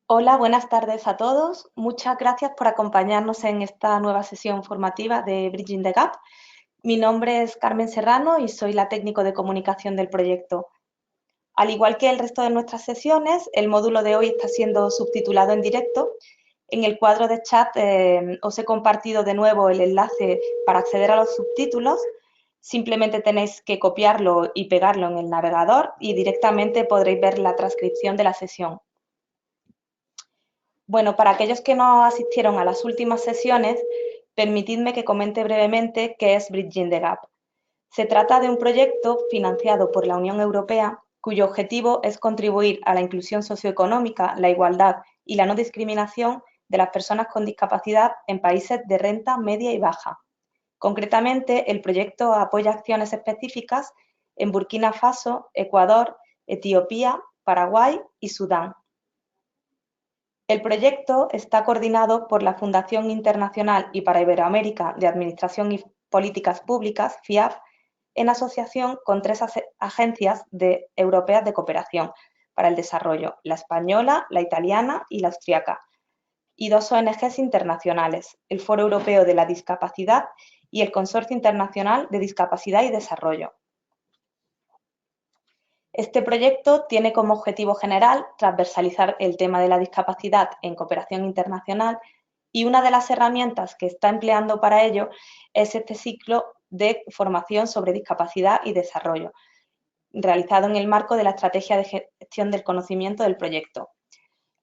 Hola, buenas tardes a todos. Muchas gracias por acompañarnos en esta nueva sesión formativa de Bridging the Gap. Mi nombre es Carmen Serrano y soy la técnico de comunicación del proyecto. Al igual que el resto de nuestras sesiones, el módulo de hoy está siendo subtitulado en directo. En el cuadro de chat os he compartido de nuevo el enlace para acceder a los subtítulos. Simplemente tenéis que copiarlo y pegarlo en el navegador y directamente podréis ver la transcripción de la sesión. Bueno, para aquellos que no asistieron a las últimas sesiones, permitidme que comente brevemente qué es Bridging the Gap. Se trata de un proyecto financiado por la Unión Europea cuyo objetivo es contribuir a la inclusión socioeconómica, la igualdad y la no discriminación de las personas con discapacidad en países de renta media y baja. Concretamente, el proyecto apoya acciones específicas en Burkina Faso, Ecuador, Etiopía, Paraguay y Sudán. El proyecto está coordinado por la Fundación Internacional y para Iberoamérica de Administración y Políticas Públicas, FIAP, en asociación con tres agencias europeas de cooperación para el desarrollo, la española, la italiana y la austriaca, y dos ONGs internacionales, el Foro Europeo de la Discapacidad y el Consorcio Internacional de Discapacidad y Desarrollo. Este proyecto tiene como objetivo general transversalizar el tema de la discapacidad en cooperación internacional y una de las herramientas que está empleando para ello es este ciclo de formación sobre discapacidad y desarrollo, realizado en el marco de la Estrategia de Gestión del Conocimiento del proyecto.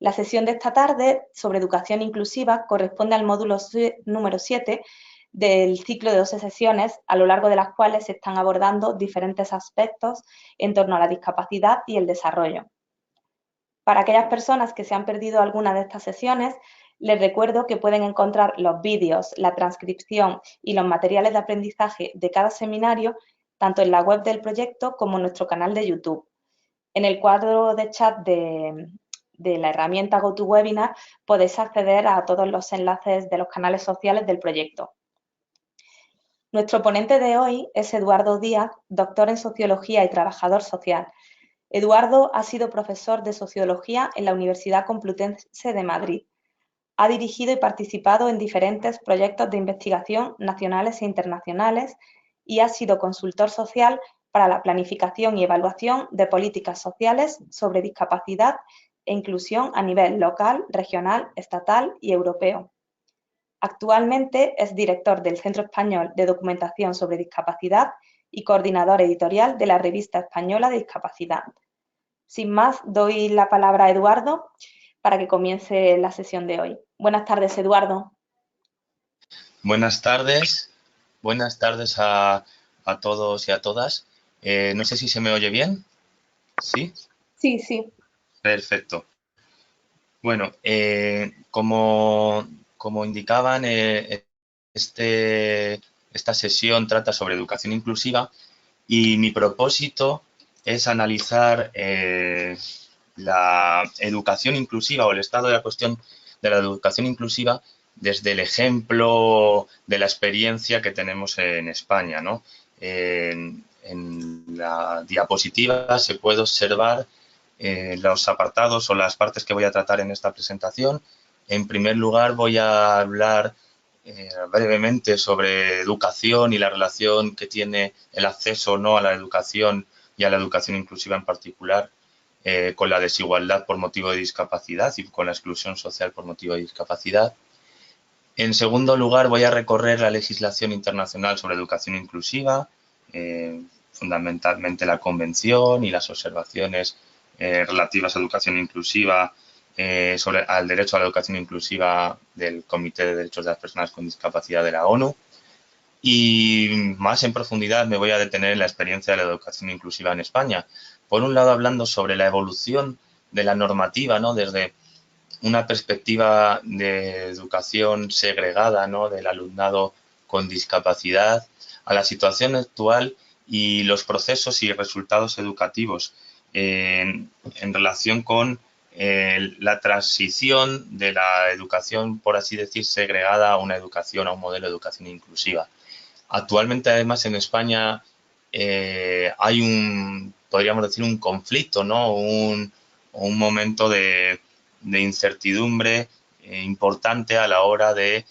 La sesión de esta tarde sobre educación inclusiva corresponde al módulo número 7 del ciclo de 12 sesiones, a lo largo de las cuales se están abordando diferentes aspectos en torno a la discapacidad y el desarrollo. Para aquellas personas que se han perdido alguna de estas sesiones, les recuerdo que pueden encontrar los vídeos, la transcripción y los materiales de aprendizaje de cada seminario tanto en la web del proyecto como en nuestro canal de YouTube. En el cuadro de chat de la herramienta GoToWebinar podéis acceder a todos los enlaces de los canales sociales del proyecto. Nuestro ponente de hoy es Eduardo Díaz, doctor en Sociología y trabajador social. Eduardo ha sido profesor de Sociología en la Universidad Complutense de Madrid. Ha dirigido y participado en diferentes proyectos de investigación nacionales e internacionales y ha sido consultor social para la planificación y evaluación de políticas sociales sobre discapacidad e inclusión a nivel local, regional, estatal y europeo. Actualmente es director del Centro Español de Documentación sobre Discapacidad y coordinador editorial de la Revista Española de Discapacidad. Sin más, doy la palabra a Eduardo para que comience la sesión de hoy. Buenas tardes, Eduardo. Buenas tardes a todos y a todas. No sé si se me oye bien. ¿Sí? Sí, sí. Perfecto. Bueno, como indicaban, esta sesión trata sobre educación inclusiva y mi propósito es analizar la educación inclusiva o el estado de la cuestión de la educación inclusiva desde el ejemplo de la experiencia que tenemos en España, ¿no? En la diapositiva se puede observar los apartados o las partes que voy a tratar en esta presentación. En primer lugar, voy a hablar brevemente sobre educación y la relación que tiene el acceso o no a la educación y a la educación inclusiva en particular con la desigualdad por motivo de discapacidad y con la exclusión social por motivo de discapacidad. En segundo lugar, voy a recorrer la legislación internacional sobre educación inclusiva, fundamentalmente la Convención y las observaciones relativas a educación inclusiva, al derecho a la educación inclusiva del Comité de Derechos de las Personas con Discapacidad de la ONU. Y más en profundidad me voy a detener en la experiencia de la educación inclusiva en España. Por un lado, hablando sobre la evolución de la normativa, ¿no? Desde una perspectiva de educación segregada, ¿no? Del alumnado con discapacidad a la situación actual y los procesos y resultados educativos en relación con la transición de la educación, por así decir, segregada a una educación, a un modelo de educación inclusiva. Actualmente, además, en España hay podríamos decir, un conflicto, ¿no? Un momento de incertidumbre importante a la hora de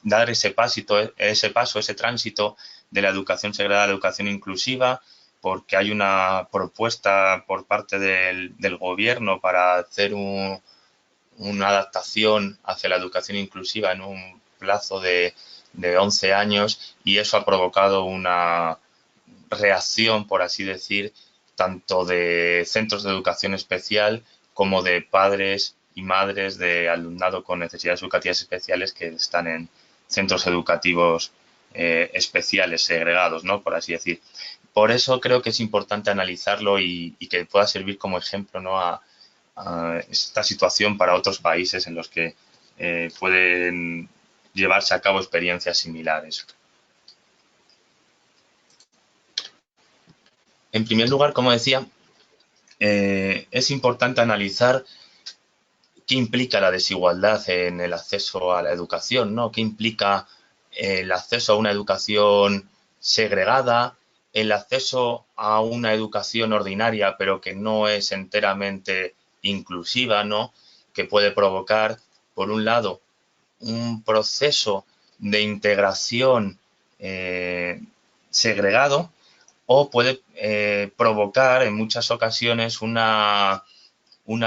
dar ese paso, ese tránsito de la educación segregada a la educación inclusiva, porque hay una propuesta por parte del gobierno para hacer una adaptación hacia la educación inclusiva en un plazo de 11 años, y eso ha provocado una reacción, por así decir, tanto de centros de educación especial como de padres y madres de alumnado con necesidades educativas especiales que están en centros educativos especiales, segregados, ¿no? Por así decir. Por eso creo que es importante analizarlo y que pueda servir como ejemplo, ¿no? a esta situación para otros países en los que pueden llevarse a cabo experiencias similares. En primer lugar, como decía, es importante analizar qué implica la desigualdad en el acceso a la educación, ¿no? ¿Qué implica el acceso a una educación segregada, el acceso a una educación ordinaria, pero que no es enteramente inclusiva, ¿no? Que puede provocar, por un lado, un proceso de integración segregado, o puede provocar en muchas ocasiones una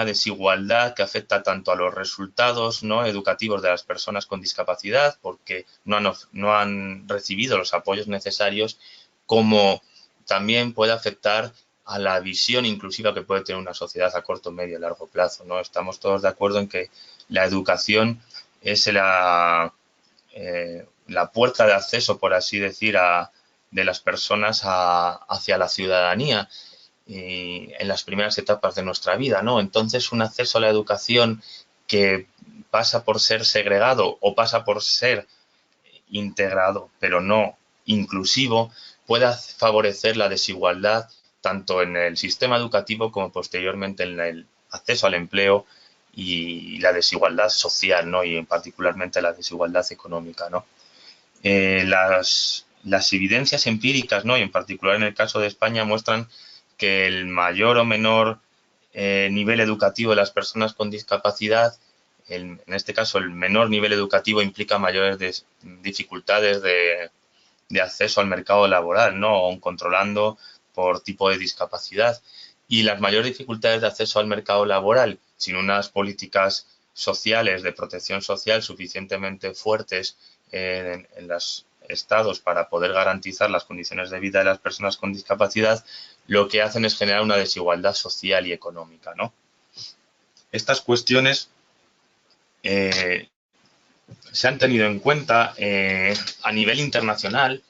desigualdad que afecta tanto a los resultados, ¿no?, educativos de las personas con discapacidad, porque no han recibido los apoyos necesarios, como también puede afectar a la visión inclusiva que puede tener una sociedad a corto, medio y largo plazo, ¿no? Estamos todos de acuerdo en que la educación es la puerta de acceso, por así decir, de las personas hacia la ciudadanía y en las primeras etapas de nuestra vida, ¿no? Entonces, un acceso a la educación que pasa por ser segregado o pasa por ser integrado, pero no inclusivo, puede favorecer la desigualdad tanto en el sistema educativo como posteriormente en el acceso al empleo y la desigualdad social, ¿no? Y particularmente la desigualdad económica, ¿no? Las evidencias empíricas, ¿no?, y en particular en el caso de España, muestran que el mayor o menor nivel educativo de las personas con discapacidad, en este caso el menor nivel educativo, implica mayores dificultades de acceso al mercado laboral, ¿no?, aun controlando por tipo de discapacidad. Y las mayores dificultades de acceso al mercado laboral, sin unas políticas sociales de protección social suficientemente fuertes en los estados para poder garantizar las condiciones de vida de las personas con discapacidad, lo que hacen es generar una desigualdad social y económica, ¿no? Estas cuestiones se han tenido en cuenta a nivel internacional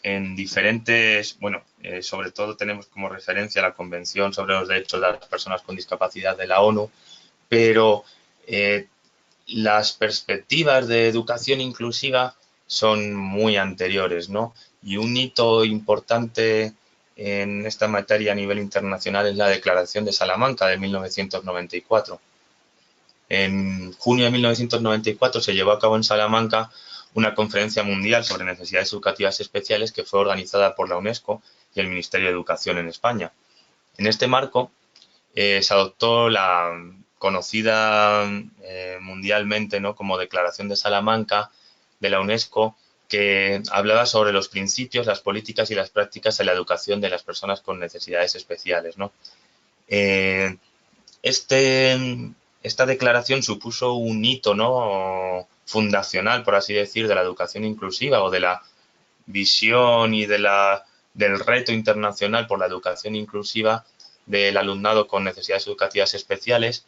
en diferentes, bueno, sobre todo tenemos como referencia la Convención sobre los Derechos de las Personas con Discapacidad de la ONU, pero las perspectivas de educación inclusiva son muy anteriores, ¿no? Y un hito importante en esta materia a nivel internacional es la Declaración de Salamanca de 1994. En junio de 1994 se llevó a cabo en Salamanca una conferencia mundial sobre necesidades educativas especiales que fue organizada por la UNESCO y el Ministerio de Educación en España. En este marco se adoptó la conocida mundialmente, ¿no?, como Declaración de Salamanca de la UNESCO, que hablaba sobre los principios, las políticas y las prácticas en la educación de las personas con necesidades especiales, ¿no? Esta declaración supuso un hito, ¿no?, fundacional, por así decir, de la educación inclusiva o de la visión y del reto internacional por la educación inclusiva del alumnado con necesidades educativas especiales,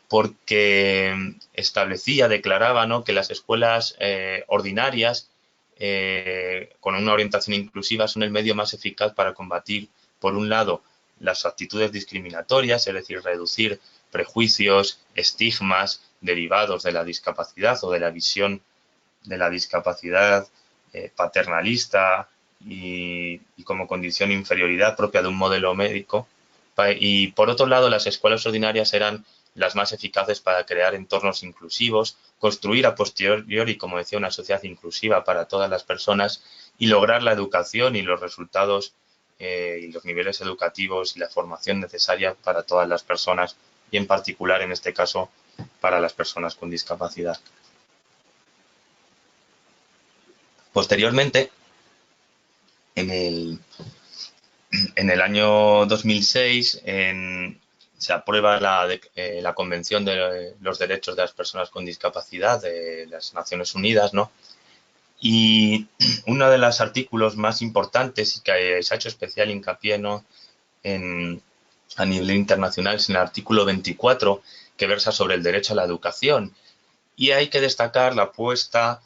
porque establecía, declaraba, ¿no?, que las escuelas ordinarias con una orientación inclusiva son el medio más eficaz para combatir, por un lado, las actitudes discriminatorias, es decir, reducir prejuicios, estigmas derivados de la discapacidad o de la visión de la discapacidad paternalista y como condición de inferioridad propia de un modelo médico. Y por otro lado, las escuelas ordinarias eran las más eficaces para crear entornos inclusivos, construir a posteriori, como decía, una sociedad inclusiva para todas las personas y lograr la educación y los resultados y los niveles educativos y la formación necesaria para todas las personas y en particular, en este caso, para las personas con discapacidad. Posteriormente, en el año 2006 se aprueba la Convención de los Derechos de las Personas con Discapacidad de las Naciones Unidas, ¿no? Y uno de los artículos más importantes y que se ha hecho especial hincapié, ¿no?, a nivel internacional es en el artículo 24, que versa sobre el derecho a la educación. Y hay que destacar la apuesta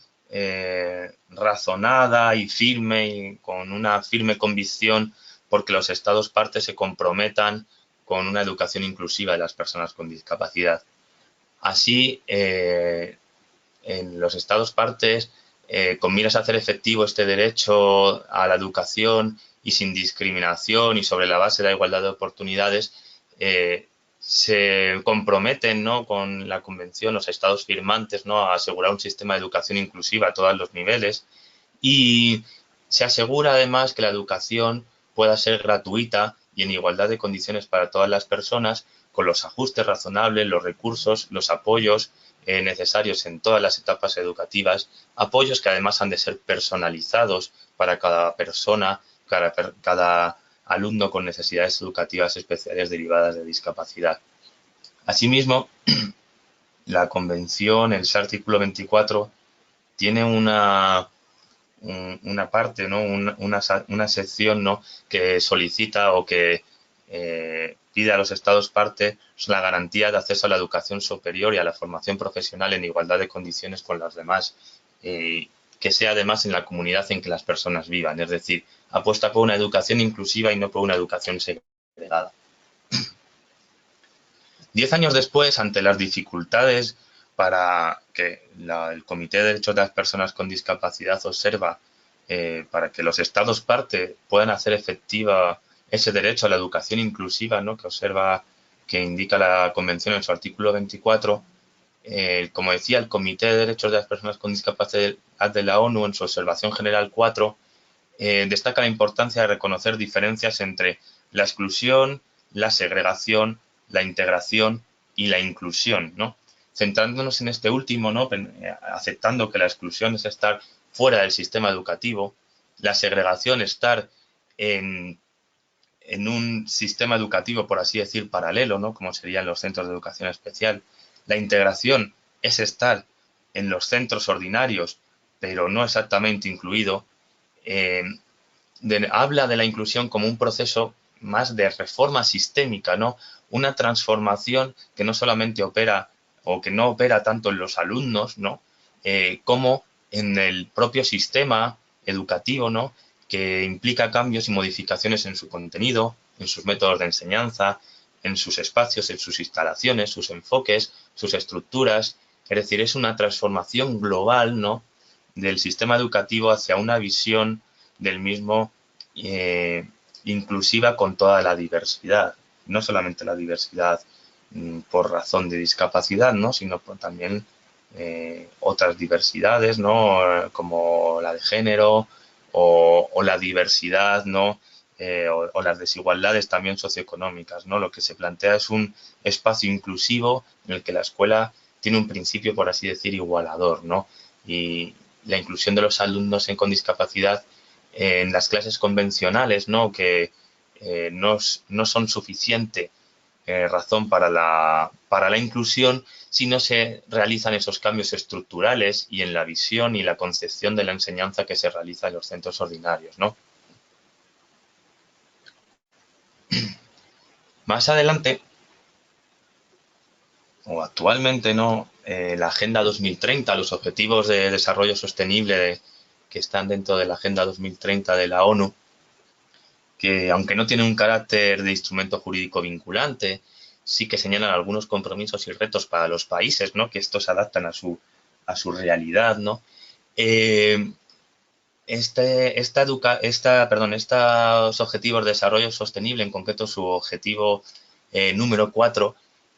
razonada y firme, y con una firme convicción, porque los Estados partes se comprometan con una educación inclusiva de las personas con discapacidad. Así, en los Estados partes, con miras a hacer efectivo este derecho a la educación y sin discriminación y sobre la base de la igualdad de oportunidades, se comprometen, ¿no?, con la Convención, los Estados firmantes, ¿no?, a asegurar un sistema de educación inclusiva a todos los niveles, y se asegura además que la educación pueda ser gratuita y en igualdad de condiciones para todas las personas, con los ajustes razonables, los recursos, los apoyos necesarios en todas las etapas educativas, apoyos que además han de ser personalizados para cada persona, cada alumno con necesidades educativas especiales derivadas de discapacidad. Asimismo, la Convención, el artículo 24, tiene una parte, ¿no?, una sección, ¿no?, que solicita o que pide a los Estados partes la garantía de acceso a la educación superior y a la formación profesional en igualdad de condiciones con las demás, que sea además en la comunidad en que las personas vivan, es decir, apuesta por una educación inclusiva y no por una educación segregada. 10 años después, ante las dificultades para que el Comité de Derechos de las Personas con Discapacidad observa para que los Estados parte puedan hacer efectiva ese derecho a la educación inclusiva, ¿no?, que observa, que indica la Convención en su artículo 24, como decía, el Comité de Derechos de las Personas con Discapacidad de la ONU, en su observación general 4, destaca la importancia de reconocer diferencias entre la exclusión, la segregación, la integración y la inclusión, ¿no? Centrándonos en este último, ¿no?, aceptando que la exclusión es estar fuera del sistema educativo, la segregación estar en un sistema educativo, por así decir, paralelo, ¿no?, como serían los centros de educación especial. La integración es estar en los centros ordinarios, pero no exactamente incluido. Habla de la inclusión como un proceso más de reforma sistémica, ¿no?, una transformación que no solamente opera o que no opera tanto en los alumnos, ¿no?, como en el propio sistema educativo, ¿no?, que implica cambios y modificaciones en su contenido, en sus métodos de enseñanza, en sus espacios, en sus instalaciones, sus enfoques, sus estructuras. Es decir, es una transformación global, ¿no?, del sistema educativo hacia una visión del mismo inclusiva con toda la diversidad, no solamente la diversidad por razón de discapacidad, ¿no?, sino también otras diversidades, ¿no?, como la de género o la diversidad, ¿no?, o las desigualdades también socioeconómicas, ¿no? Lo que se plantea es un espacio inclusivo en el que la escuela tiene un principio, por así decir, igualador, ¿no? Y la inclusión de los alumnos con discapacidad en las clases convencionales, ¿no?, que no son suficiente razón para la inclusión si no se realizan esos cambios estructurales y en la visión y la concepción de la enseñanza que se realiza en los centros ordinarios, ¿no? Más adelante, o actualmente, ¿no?, la Agenda 2030, los Objetivos de Desarrollo Sostenible que están dentro de la Agenda 2030 de la ONU, que aunque no tienen un carácter de instrumento jurídico vinculante, sí que señalan algunos compromisos y retos para los países, ¿no?, que estos se adaptan a su realidad, ¿no? Estos objetivos de desarrollo sostenible, en concreto su objetivo número 4,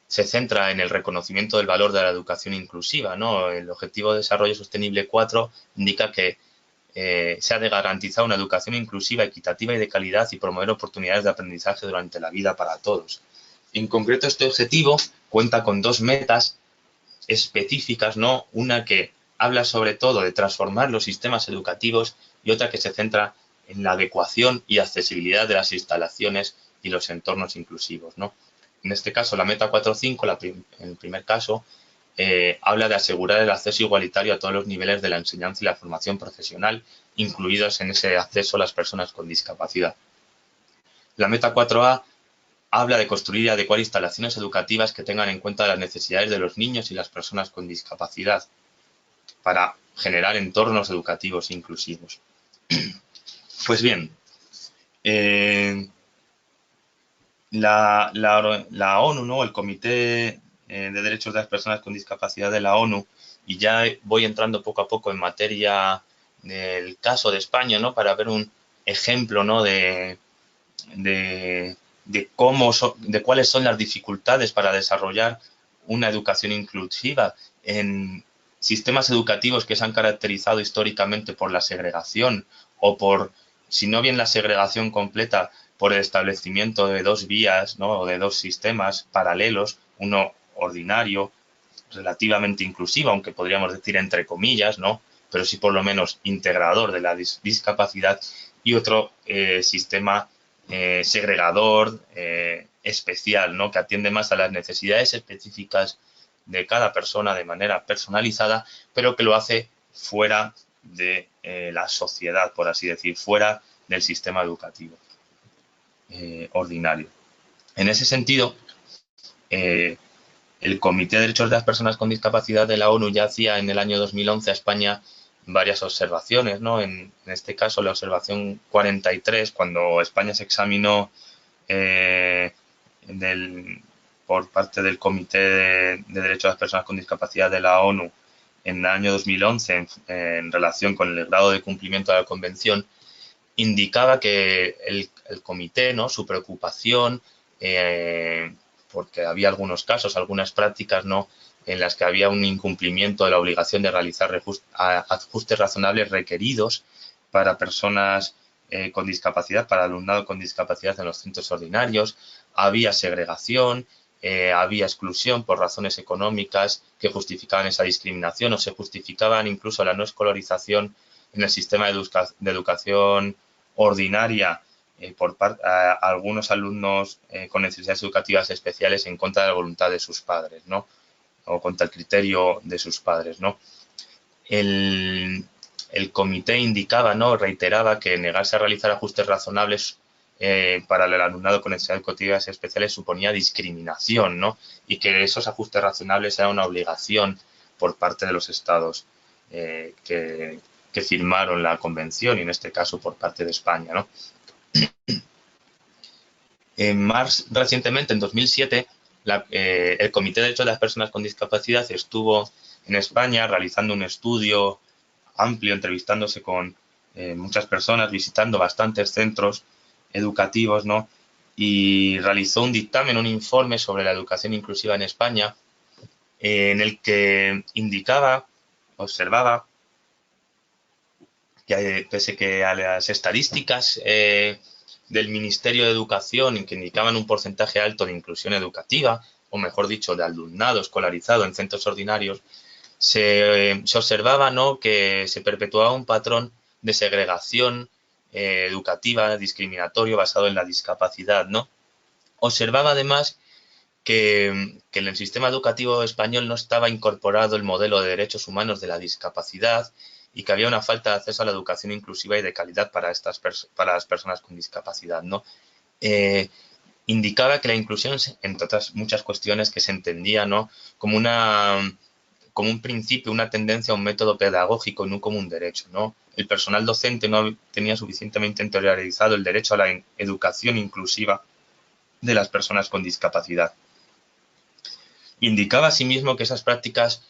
se centra en el reconocimiento del valor de la educación inclusiva, ¿no? El objetivo de desarrollo sostenible 4 indica que se ha de garantizar una educación inclusiva, equitativa y de calidad y promover oportunidades de aprendizaje durante la vida para todos. En concreto, este objetivo cuenta con dos metas específicas, ¿no? Una que habla sobre todo de transformar los sistemas educativos y otra que se centra en la adecuación y accesibilidad de las instalaciones y los entornos inclusivos, ¿no? En este caso, la meta 4.5, en el primer caso, habla de asegurar el acceso igualitario a todos los niveles de la enseñanza y la formación profesional, incluidos en ese acceso las personas con discapacidad. La meta 4A habla de construir y adecuar instalaciones educativas que tengan en cuenta las necesidades de los niños y las personas con discapacidad para generar entornos educativos inclusivos. Pues bien, la ONU, ¿no? El Comité de Derechos de las Personas con Discapacidad de la ONU, y ya voy entrando poco a poco en materia del caso de España, ¿no? Para ver un ejemplo, ¿no? de de cuáles son las dificultades para desarrollar una educación inclusiva en sistemas educativos que se han caracterizado históricamente por la segregación o por, si no bien la segregación completa, por el establecimiento de dos vías, ¿no? O de dos sistemas paralelos, uno ordinario, relativamente inclusivo, aunque podríamos decir entre comillas, ¿no? Pero sí por lo menos integrador de la discapacidad, y otro sistema segregador, especial, ¿no? Que atiende más a las necesidades específicas de cada persona de manera personalizada, pero que lo hace fuera de la sociedad, por así decir, fuera del sistema educativo ordinario. En ese sentido, el Comité de Derechos de las Personas con Discapacidad de la ONU ya hacía en el año 2011 a España varias observaciones, ¿no? En este caso, la observación 43, cuando España se examinó por parte del Comité de Derechos de las Personas con Discapacidad de la ONU en el año 2011 en relación con el grado de cumplimiento de la Convención, indicaba que el comité, ¿no? Su preocupación, porque había algunos casos, algunas prácticas, ¿no? En las que había un incumplimiento de la obligación de realizar ajustes razonables requeridos para personas con discapacidad, para alumnado con discapacidad en los centros ordinarios, había segregación, había exclusión por razones económicas que justificaban esa discriminación o se justificaban incluso la no escolarización en el sistema de educación ordinaria por algunos alumnos con necesidades educativas especiales en contra de la voluntad de sus padres, ¿no? O contra el criterio de sus padres, ¿no? El comité indicaba, ¿no? Reiteraba que negarse a realizar ajustes razonables para el alumnado con necesidades educativas especiales suponía discriminación, ¿no? Y que esos ajustes razonables eran una obligación por parte de los estados que firmaron la convención, y en este caso por parte de España, ¿no? Más recientemente, en 2007, el Comité de Derechos de las Personas con Discapacidad estuvo en España realizando un estudio amplio, entrevistándose con muchas personas, visitando bastantes centros educativos, ¿no? Y realizó un dictamen, un informe sobre la educación inclusiva en España, en el que indicaba, observaba, que pese que a las estadísticas del Ministerio de Educación que indicaban un porcentaje alto de inclusión educativa, o mejor dicho, de alumnado escolarizado en centros ordinarios, se observaba, ¿no? Que se perpetuaba un patrón de segregación educativa discriminatorio basado en la discapacidad, ¿no? Observaba además que en el sistema educativo español no estaba incorporado el modelo de derechos humanos de la discapacidad y que había una falta de acceso a la educación inclusiva y de calidad para para las personas con discapacidad, ¿no? Indicaba que la inclusión, entre otras muchas cuestiones, que se entendía, ¿no? como como un principio, una tendencia, un método pedagógico y no como un derecho, ¿no? El personal docente no tenía suficientemente interiorizado el derecho a la educación inclusiva de las personas con discapacidad. Indicaba asimismo que esas prácticas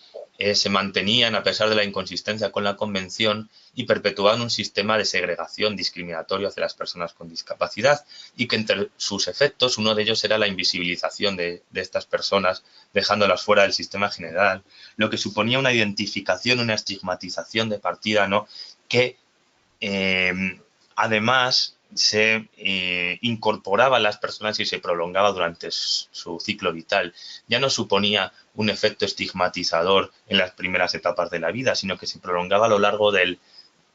se mantenían a pesar de la inconsistencia con la Convención y perpetuaban un sistema de segregación discriminatorio hacia las personas con discapacidad, y que entre sus efectos uno de ellos era la invisibilización de estas personas, dejándolas fuera del sistema general, lo que suponía una identificación, una estigmatización de partida, ¿no? Que Además, se incorporaba a las personas y se prolongaba durante su ciclo vital. Ya no suponía un efecto estigmatizador en las primeras etapas de la vida, sino que se prolongaba a lo largo del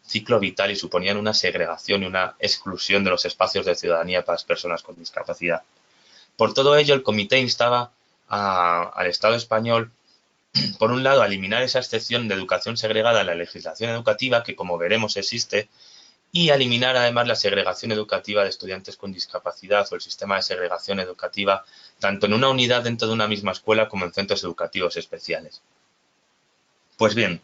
ciclo vital y suponían una segregación y una exclusión de los espacios de ciudadanía para las personas con discapacidad. Por todo ello, el comité instaba al Estado español, por un lado, a eliminar esa excepción de educación segregada en la legislación educativa, que como veremos existe, y a eliminar además la segregación educativa de estudiantes con discapacidad o el sistema de segregación educativa, tanto en una unidad dentro de una misma escuela como en centros educativos especiales. Pues bien,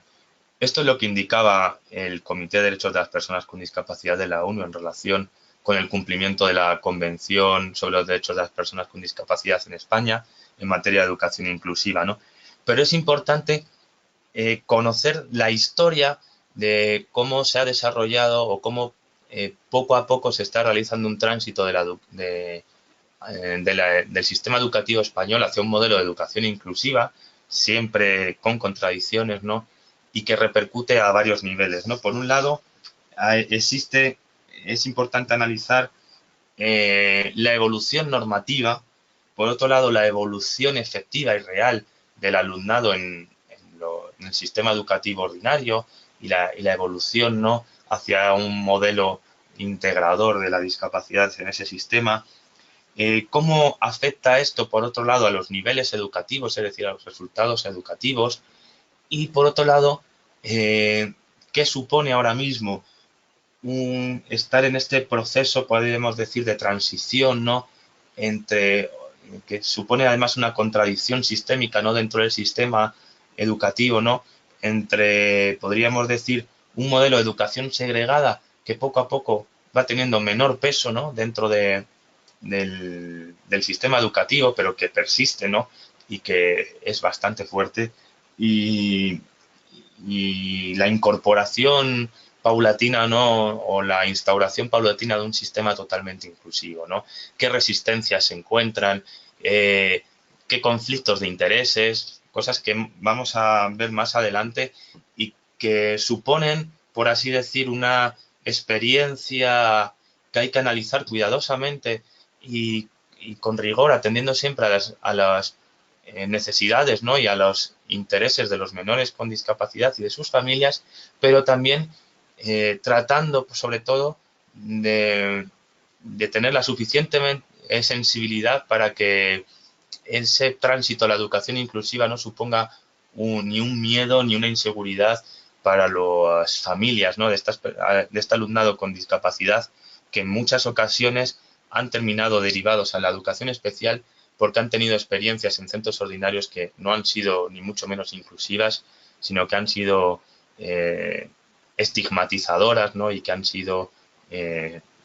esto es lo que indicaba el Comité de Derechos de las Personas con Discapacidad de la ONU en relación con el cumplimiento de la Convención sobre los Derechos de las Personas con Discapacidad en España en materia de educación inclusiva, ¿no? Pero es importante conocer la historia de cómo se ha desarrollado o cómo poco a poco se está realizando un tránsito del sistema educativo español hacia un modelo de educación inclusiva, siempre con contradicciones, ¿no? Y que repercute a varios niveles, ¿no? Por un lado, es importante analizar la evolución normativa, por otro lado, la evolución efectiva y real del alumnado en el sistema educativo ordinario y la evolución, ¿no?, hacia un modelo integrador de la discapacidad en ese sistema. ¿Cómo afecta esto, por otro lado, a los niveles educativos, es decir, a los resultados educativos? Y, por otro lado, ¿qué supone ahora mismo estar en este proceso, podríamos decir, de transición, ¿no?, entre, que supone además una contradicción sistémica, ¿no?, dentro del sistema educativo, ¿no?, entre, podríamos decir, un modelo de educación segregada que poco a poco va teniendo menor peso, ¿no?, dentro del sistema educativo, pero que persiste, ¿no?, y que es bastante fuerte, y, y la incorporación paulatina, ¿no?, o la instauración paulatina de un sistema totalmente inclusivo, ¿no? ¿Qué resistencias se encuentran? ¿Qué conflictos de intereses? Cosas que vamos a ver más adelante y que suponen, por así decir, una experiencia que hay que analizar cuidadosamente y con rigor, atendiendo siempre a las necesidades, ¿no?, y a los intereses de los menores con discapacidad y de sus familias, pero también tratando, pues, sobre todo, de tener la suficiente sensibilidad para que ese tránsito a la educación inclusiva no suponga ni un miedo ni una inseguridad para las familias, ¿no?, de este alumnado con discapacidad, que en muchas ocasiones han terminado derivados a la educación especial porque han tenido experiencias en centros ordinarios que no han sido ni mucho menos inclusivas, sino que han sido estigmatizadoras, ¿no?, y que han sido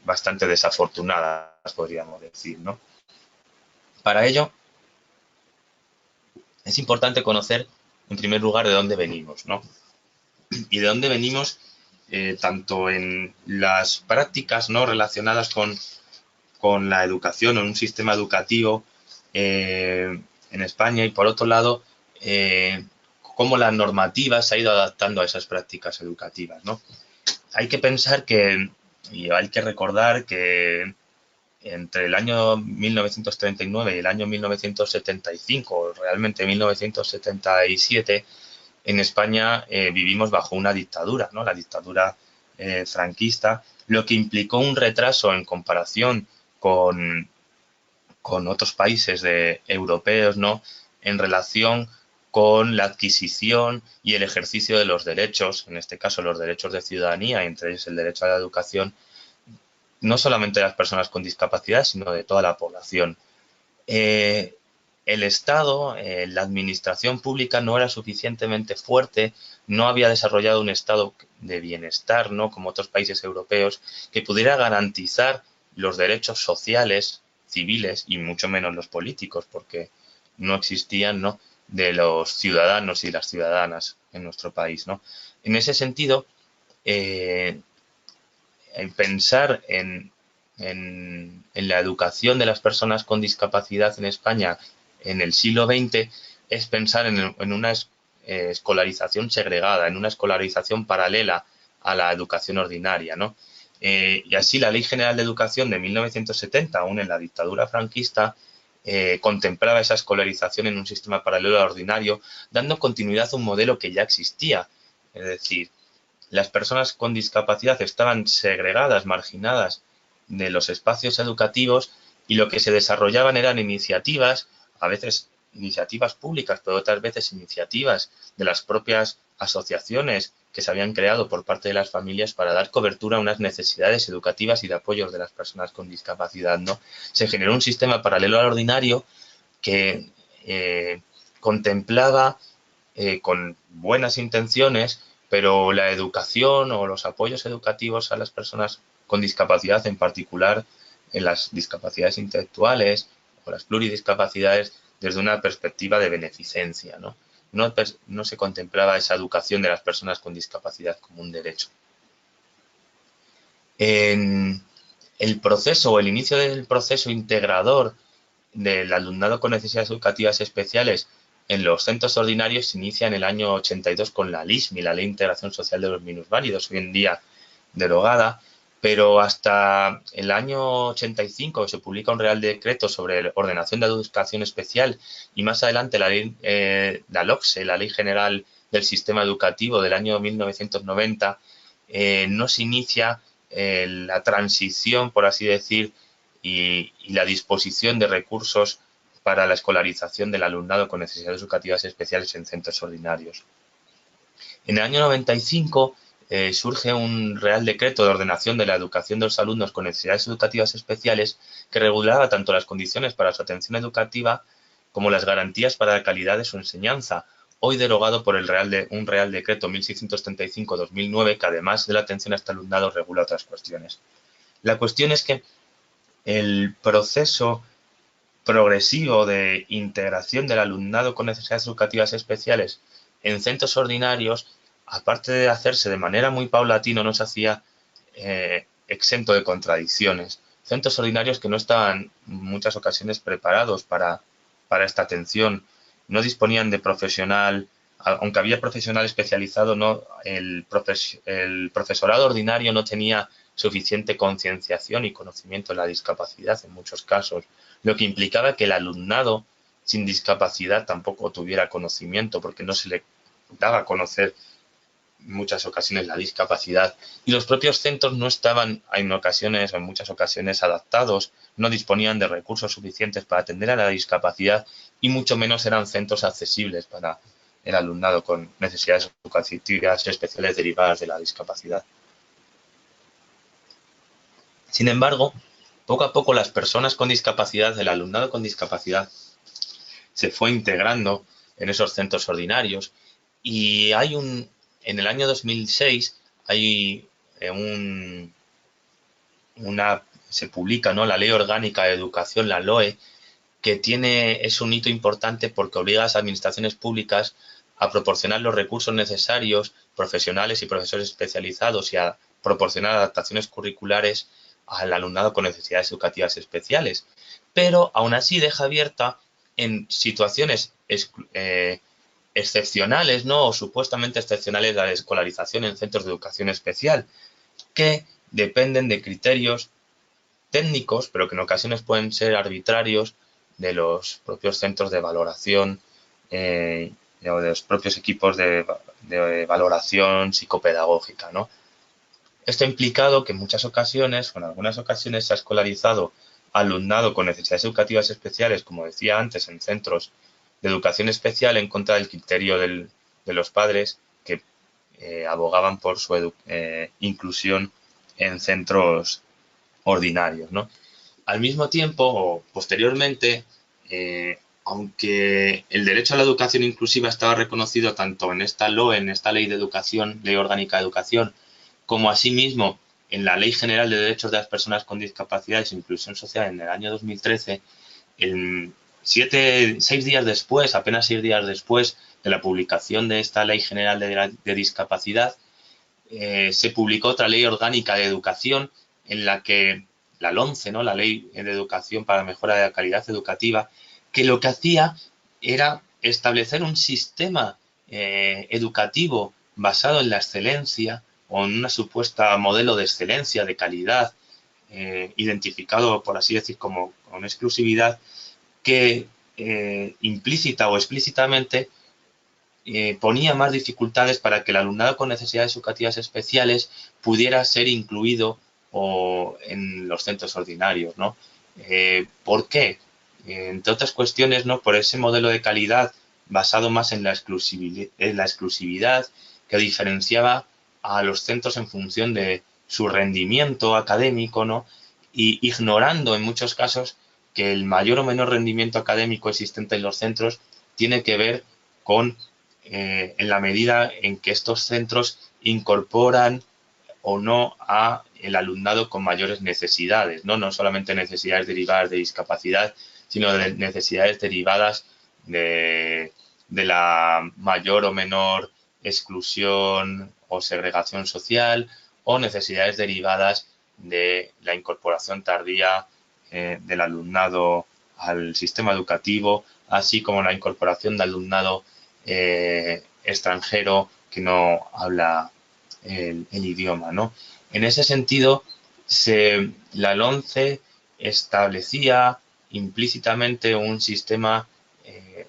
bastante desafortunadas, podríamos decir, ¿no? Para ello, es importante conocer, en primer lugar, de dónde venimos, ¿no? Y de dónde venimos tanto en las prácticas, ¿no?, relacionadas con la educación o en un sistema educativo en España, y por otro lado, cómo la normativa se ha ido adaptando a esas prácticas educativas, ¿no? Hay que pensar y hay que recordar que entre el año 1939 y el año 1975, realmente 1977, en España vivimos bajo una dictadura, ¿no?, la dictadura franquista, lo que implicó un retraso en comparación con, con otros países europeos, ¿no?, en relación con la adquisición y el ejercicio de los derechos, en este caso los derechos de ciudadanía, entre ellos el derecho a la educación, no solamente de las personas con discapacidad, sino de toda la población. El Estado, la administración pública no era suficientemente fuerte, no había desarrollado un estado de bienestar, ¿no?, como otros países europeos, que pudiera garantizar los derechos sociales, civiles y mucho menos los políticos, porque no existían, ¿no?, de los ciudadanos y las ciudadanas en nuestro país, ¿no? En ese sentido, pensar en la educación de las personas con discapacidad en España en el siglo XX es pensar en una escolarización segregada, en una escolarización paralela a la educación ordinaria, ¿no? Y así la Ley General de Educación de 1970, aún en la dictadura franquista, contemplaba esa escolarización en un sistema paralelo al ordinario, dando continuidad a un modelo que ya existía. Es decir, las personas con discapacidad estaban segregadas, marginadas de los espacios educativos y lo que se desarrollaban eran iniciativas, a veces iniciativas públicas, pero otras veces iniciativas de las propias asociaciones que se habían creado por parte de las familias para dar cobertura a unas necesidades educativas y de apoyo de las personas con discapacidad, ¿no? Se generó un sistema paralelo al ordinario que contemplaba con buenas intenciones, pero la educación o los apoyos educativos a las personas con discapacidad, en particular en las discapacidades intelectuales o las pluridiscapacidades, desde una perspectiva de beneficencia, ¿no? No se contemplaba esa educación de las personas con discapacidad como un derecho. En el proceso o el inicio del proceso integrador del alumnado con necesidades educativas especiales en los centros ordinarios se inicia en el año 82 con la LISMI, la Ley de Integración Social de los Minusválidos, hoy en día derogada, pero hasta el año 85 se publica un Real Decreto sobre la ordenación de educación especial y más adelante la LOCSE, la Ley General del Sistema Educativo del año 1990, no se inicia la transición, por así decir, y la disposición de recursos para la escolarización del alumnado con necesidades educativas especiales en centros ordinarios. En el año 95 surge un Real Decreto de ordenación de la educación de los alumnos con necesidades educativas especiales que regulaba tanto las condiciones para su atención educativa como las garantías para la calidad de su enseñanza, hoy derogado por un Real Decreto 1635-2009 que además de la atención a este alumnado regula otras cuestiones. La cuestión es que el proceso progresivo de integración del alumnado con necesidades educativas especiales en centros ordinarios, aparte de hacerse de manera muy paulatina, no se hacía exento de contradicciones. Centros ordinarios que no estaban en muchas ocasiones preparados para esta atención, no disponían de profesional, aunque había profesional especializado, el profesorado ordinario no tenía suficiente concienciación y conocimiento de la discapacidad en muchos casos, lo que implicaba que el alumnado sin discapacidad tampoco tuviera conocimiento porque no se le daba a conocer en muchas ocasiones la discapacidad y los propios centros no estaban en muchas ocasiones adaptados, no disponían de recursos suficientes para atender a la discapacidad y mucho menos eran centros accesibles para el alumnado con necesidades educativas especiales derivadas de la discapacidad. Sin embargo, poco a poco las personas con discapacidad, el alumnado con discapacidad, se fue integrando en esos centros ordinarios y en el año 2006 se publica, ¿no?, la Ley Orgánica de Educación, la LOE, que es un hito importante porque obliga a las administraciones públicas a proporcionar los recursos necesarios, profesionales y profesores especializados y a proporcionar adaptaciones curriculares al alumnado con necesidades educativas especiales. Pero aún así deja abierta en situaciones excepcionales, ¿no?, o supuestamente excepcionales, la escolarización en centros de educación especial, que dependen de criterios técnicos, pero que en ocasiones pueden ser arbitrarios, de los propios centros de valoración o de los propios equipos de valoración psicopedagógica, ¿no? Esto ha implicado que en muchas ocasiones, o en algunas ocasiones, se ha escolarizado alumnado con necesidades educativas especiales, como decía antes, en centros de educación especial en contra del criterio de los padres que abogaban por su inclusión en centros ordinarios, ¿no? Al mismo tiempo, o posteriormente, aunque el derecho a la educación inclusiva estaba reconocido tanto en esta LOE, en esta Ley de Educación, Ley Orgánica de Educación, como asimismo en la Ley General de Derechos de las Personas con Discapacidades e Inclusión Social en el año 2013, 6 días después, apenas 6 días después de la publicación de esta Ley General de Discapacidad, se publicó otra Ley Orgánica de Educación en la que la LOMCE, ¿no?, la Ley de Educación para la Mejora de la Calidad Educativa, que lo que hacía era establecer un sistema educativo basado en la excelencia o en una supuesta modelo de excelencia, de calidad, identificado, por así decir, como con exclusividad, que implícita o explícitamente ponía más dificultades para que el alumnado con necesidades educativas especiales pudiera ser incluido en los centros ordinarios, ¿no? ¿Por qué? Entre otras cuestiones, ¿no? Por ese modelo de calidad basado más en la exclusividad que diferenciaba a los centros en función de su rendimiento académico, ¿no? Y ignorando en muchos casos que el mayor o menor rendimiento académico existente en los centros tiene que ver con en la medida en que estos centros incorporan o no a el alumnado con mayores necesidades, no solamente necesidades derivadas de discapacidad, sino de necesidades derivadas de la mayor o menor exclusión o segregación social, o necesidades derivadas de la incorporación tardía del alumnado al sistema educativo, así como la incorporación de alumnado extranjero que no habla el idioma, ¿no? En ese sentido, la LOMCE establecía implícitamente un sistema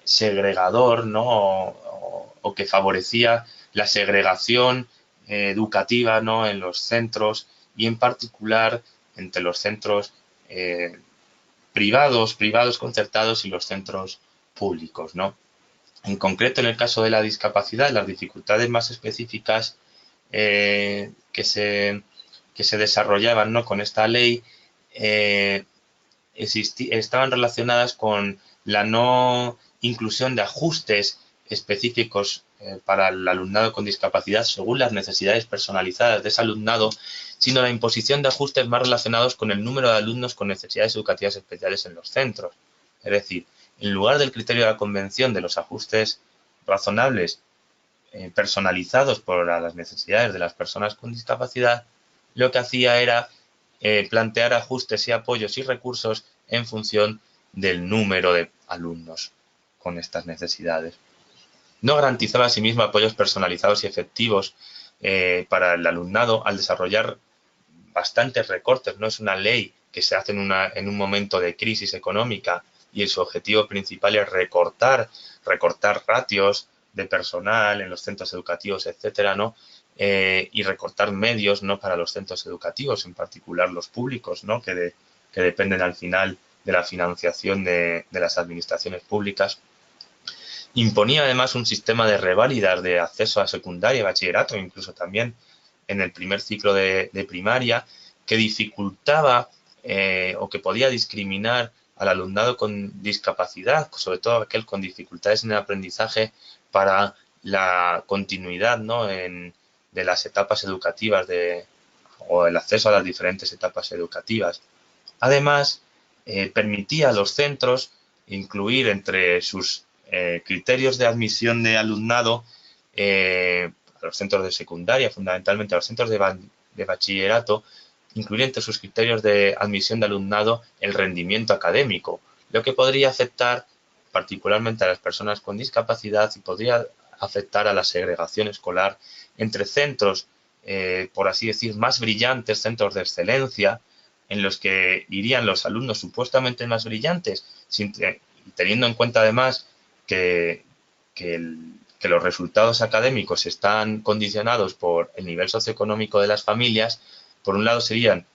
segregador, ¿no? O que favorecía la segregación educativa, ¿no? En los centros, y en particular entre los centros privados concertados, y los centros públicos, ¿no? En concreto, en el caso de la discapacidad, las dificultades más específicas eh, que, se, que se desarrollaban, ¿no? Con esta ley estaban relacionadas con la no inclusión de ajustes específicos para el alumnado con discapacidad según las necesidades personalizadas de ese alumnado, sino la imposición de ajustes más relacionados con el número de alumnos con necesidades educativas especiales en los centros. Es decir, en lugar del criterio de la Convención de los ajustes razonables personalizados por las necesidades de las personas con discapacidad, lo que hacía era plantear ajustes y apoyos y recursos en función del número de alumnos con estas necesidades. No garantizaba asimismo apoyos personalizados y efectivos para el alumnado al desarrollar bastantes recortes. No es una ley que se hace en un momento de crisis económica y su objetivo principal es recortar ratios de personal en los centros educativos, etcétera, ¿no? Y recortar medios, ¿no? Para los centros educativos, en particular los públicos, ¿no? Que dependen al final de la financiación de las administraciones públicas. Imponía además un sistema de reválidas de acceso a secundaria, bachillerato, incluso también en el primer ciclo de primaria, que dificultaba o que podía discriminar al alumnado con discapacidad, sobre todo aquel con dificultades en el aprendizaje, para la continuidad, ¿no? De las etapas educativas o el acceso a las diferentes etapas educativas. Además, permitía a los centros incluir entre sus criterios de admisión de alumnado a los centros de secundaria, fundamentalmente a los centros de bachillerato, incluir entre sus criterios de admisión de alumnado el rendimiento académico, lo que podría afectar particularmente a las personas con discapacidad y podría afectar a la segregación escolar entre centros, por así decir, más brillantes, centros de excelencia, en los que irían los alumnos supuestamente más brillantes, teniendo en cuenta además que, que los resultados académicos están condicionados por el nivel socioeconómico de las familias. Por un lado serían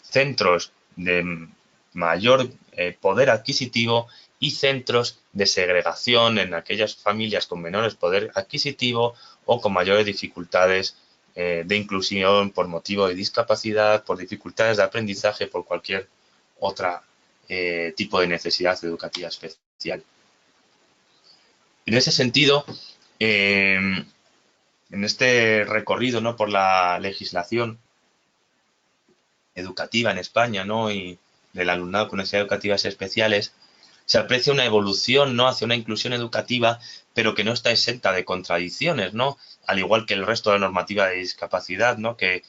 centros de mayor poder adquisitivo y centros de segregación en aquellas familias con menores poder adquisitivo o con mayores dificultades de inclusión por motivo de discapacidad, por dificultades de aprendizaje, por cualquier otra tipo de necesidad educativa especial. En ese sentido, en este recorrido, ¿no? Por la legislación educativa en España, ¿no? Y del alumnado con necesidades educativas especiales, se aprecia una evolución, ¿no? Hacia una inclusión educativa, pero que no está exenta de contradicciones, ¿no? Al igual que el resto de la normativa de discapacidad, ¿no? Que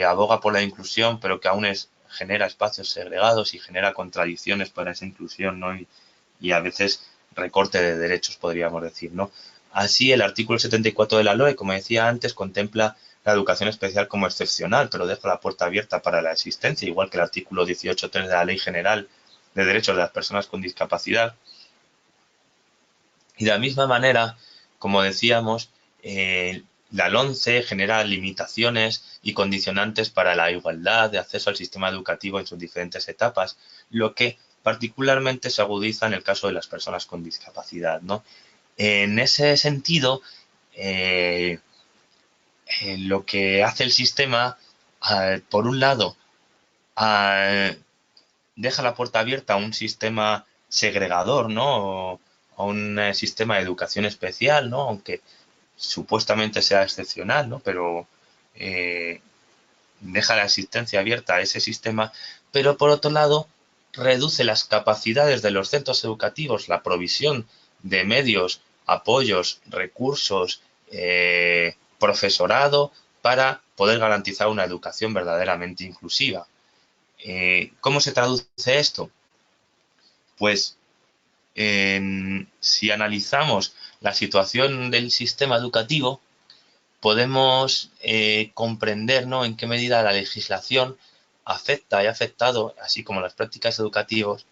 aboga por la inclusión, pero que aún genera espacios segregados y genera contradicciones para esa inclusión, ¿no? Y a veces recorte de derechos, podríamos decir, ¿no? Así, el artículo 74 de la LOE, como decía antes, contempla la educación especial como excepcional, pero deja la puerta abierta para la existencia, igual que el artículo 18.3 de la Ley General de Derechos de las Personas con Discapacidad. Y de la misma manera, como decíamos, la LOMCE genera limitaciones y condicionantes para la igualdad de acceso al sistema educativo en sus diferentes etapas, lo que particularmente se agudiza en el caso de las personas con discapacidad, ¿no? En ese sentido, lo que hace el sistema, por un lado, deja la puerta abierta a un sistema segregador, ¿no? O a un sistema de educación especial, ¿no? Aunque supuestamente sea excepcional, ¿no? Pero eh, deja la existencia abierta a ese sistema, pero por otro lado reduce las capacidades de los centros educativos, la provisión de medios, apoyos, recursos, profesorado para poder garantizar una educación verdaderamente inclusiva. ¿Cómo se traduce esto? Pues si analizamos la situación del sistema educativo, podemos comprender, ¿no?, en qué medida la legislación afecta y ha afectado, así como las prácticas educativas,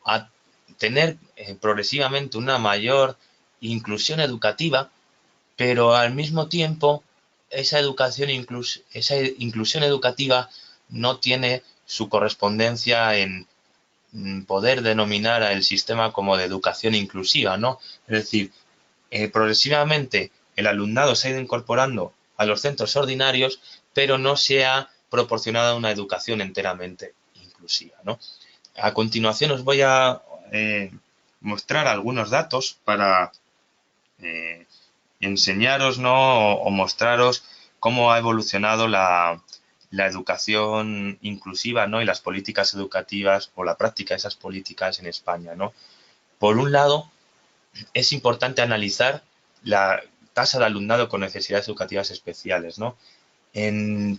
a tener progresivamente una mayor inclusión educativa, pero al mismo tiempo esa inclusión educativa no tiene su correspondencia en poder denominar al sistema como de educación inclusiva, ¿no? Es decir, progresivamente el alumnado se ha ido incorporando a los centros ordinarios, pero no se ha proporcionado una educación enteramente inclusiva, ¿no? A continuación os voy a mostrar algunos datos para eh, enseñaros, ¿no?, o mostraros cómo ha evolucionado la educación inclusiva, ¿no?, y las políticas educativas o la práctica de esas políticas en España, ¿no? Por un lado, es importante analizar la tasa de alumnado con necesidades educativas especiales, ¿no?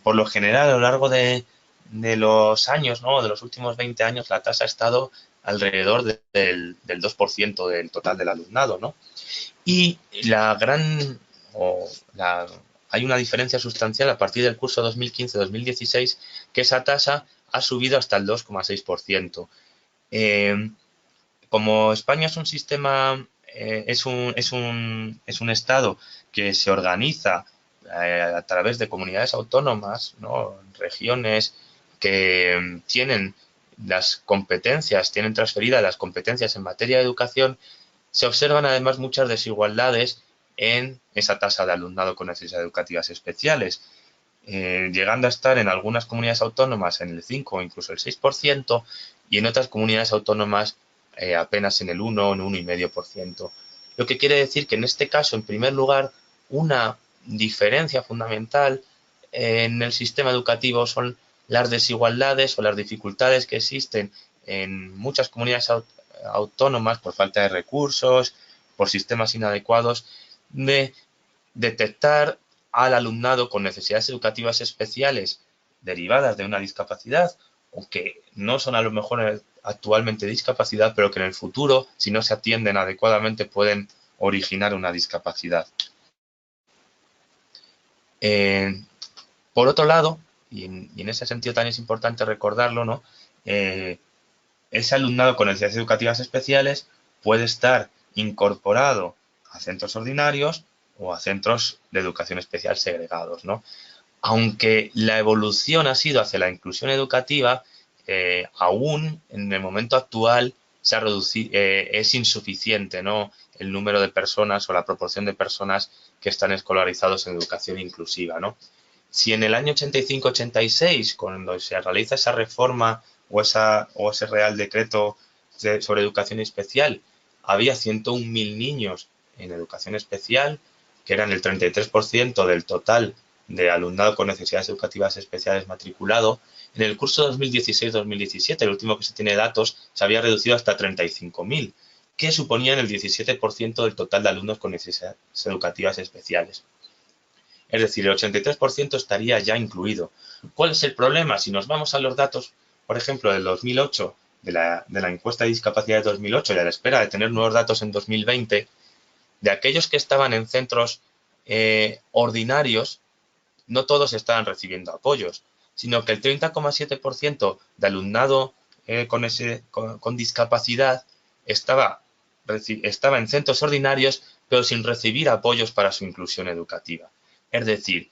Por lo general, a lo largo de los años, ¿no?, de los últimos 20 años, la tasa ha estado alrededor del 2% del total del alumnado, ¿no? Y hay una diferencia sustancial a partir del curso 2015-2016, que esa tasa ha subido hasta el 2,6%. Como España es un sistema, es un Estado que se organiza a través de comunidades autónomas, ¿no?, regiones que tienen tienen transferidas las competencias en materia de educación, se observan además muchas desigualdades en esa tasa de alumnado con necesidades educativas especiales, llegando a estar en algunas comunidades autónomas en el 5 o incluso el 6% y en otras comunidades autónomas apenas en el 1 o en 1,5%. Lo que quiere decir que en este caso, en primer lugar, una diferencia fundamental en el sistema educativo son las desigualdades o las dificultades que existen en muchas comunidades autónomas por falta de recursos, por sistemas inadecuados, de detectar al alumnado con necesidades educativas especiales derivadas de una discapacidad o que no son a lo mejor actualmente discapacidad, pero que en el futuro, si no se atienden adecuadamente, pueden originar una discapacidad. Por otro lado, y en ese sentido también es importante recordarlo, ¿no?, ese alumnado con necesidades educativas especiales puede estar incorporado a centros ordinarios o a centros de educación especial segregados, ¿no? Aunque la evolución ha sido hacia la inclusión educativa, aún en el momento actual es insuficiente, ¿no?, el número de personas o la proporción de personas que están escolarizados en educación inclusiva, ¿no? Si en el año 85-86, cuando se realiza esa reforma o ese Real Decreto sobre educación especial, había 101.000 niños en educación especial, que eran el 33% del total de alumnado con necesidades educativas especiales matriculado. En el curso 2016-2017, el último que se tiene datos, se había reducido hasta 35.000, que suponían el 17% del total de alumnos con necesidades educativas especiales. Es decir, el 83% estaría ya incluido. ¿Cuál es el problema? Si nos vamos a los datos, por ejemplo, del 2008, de la encuesta de discapacidad de 2008 y a la espera de tener nuevos datos en 2020, de aquellos que estaban en centros ordinarios, no todos estaban recibiendo apoyos, sino que el 30,7% de alumnado con discapacidad estaba en centros ordinarios, pero sin recibir apoyos para su inclusión educativa. Es decir,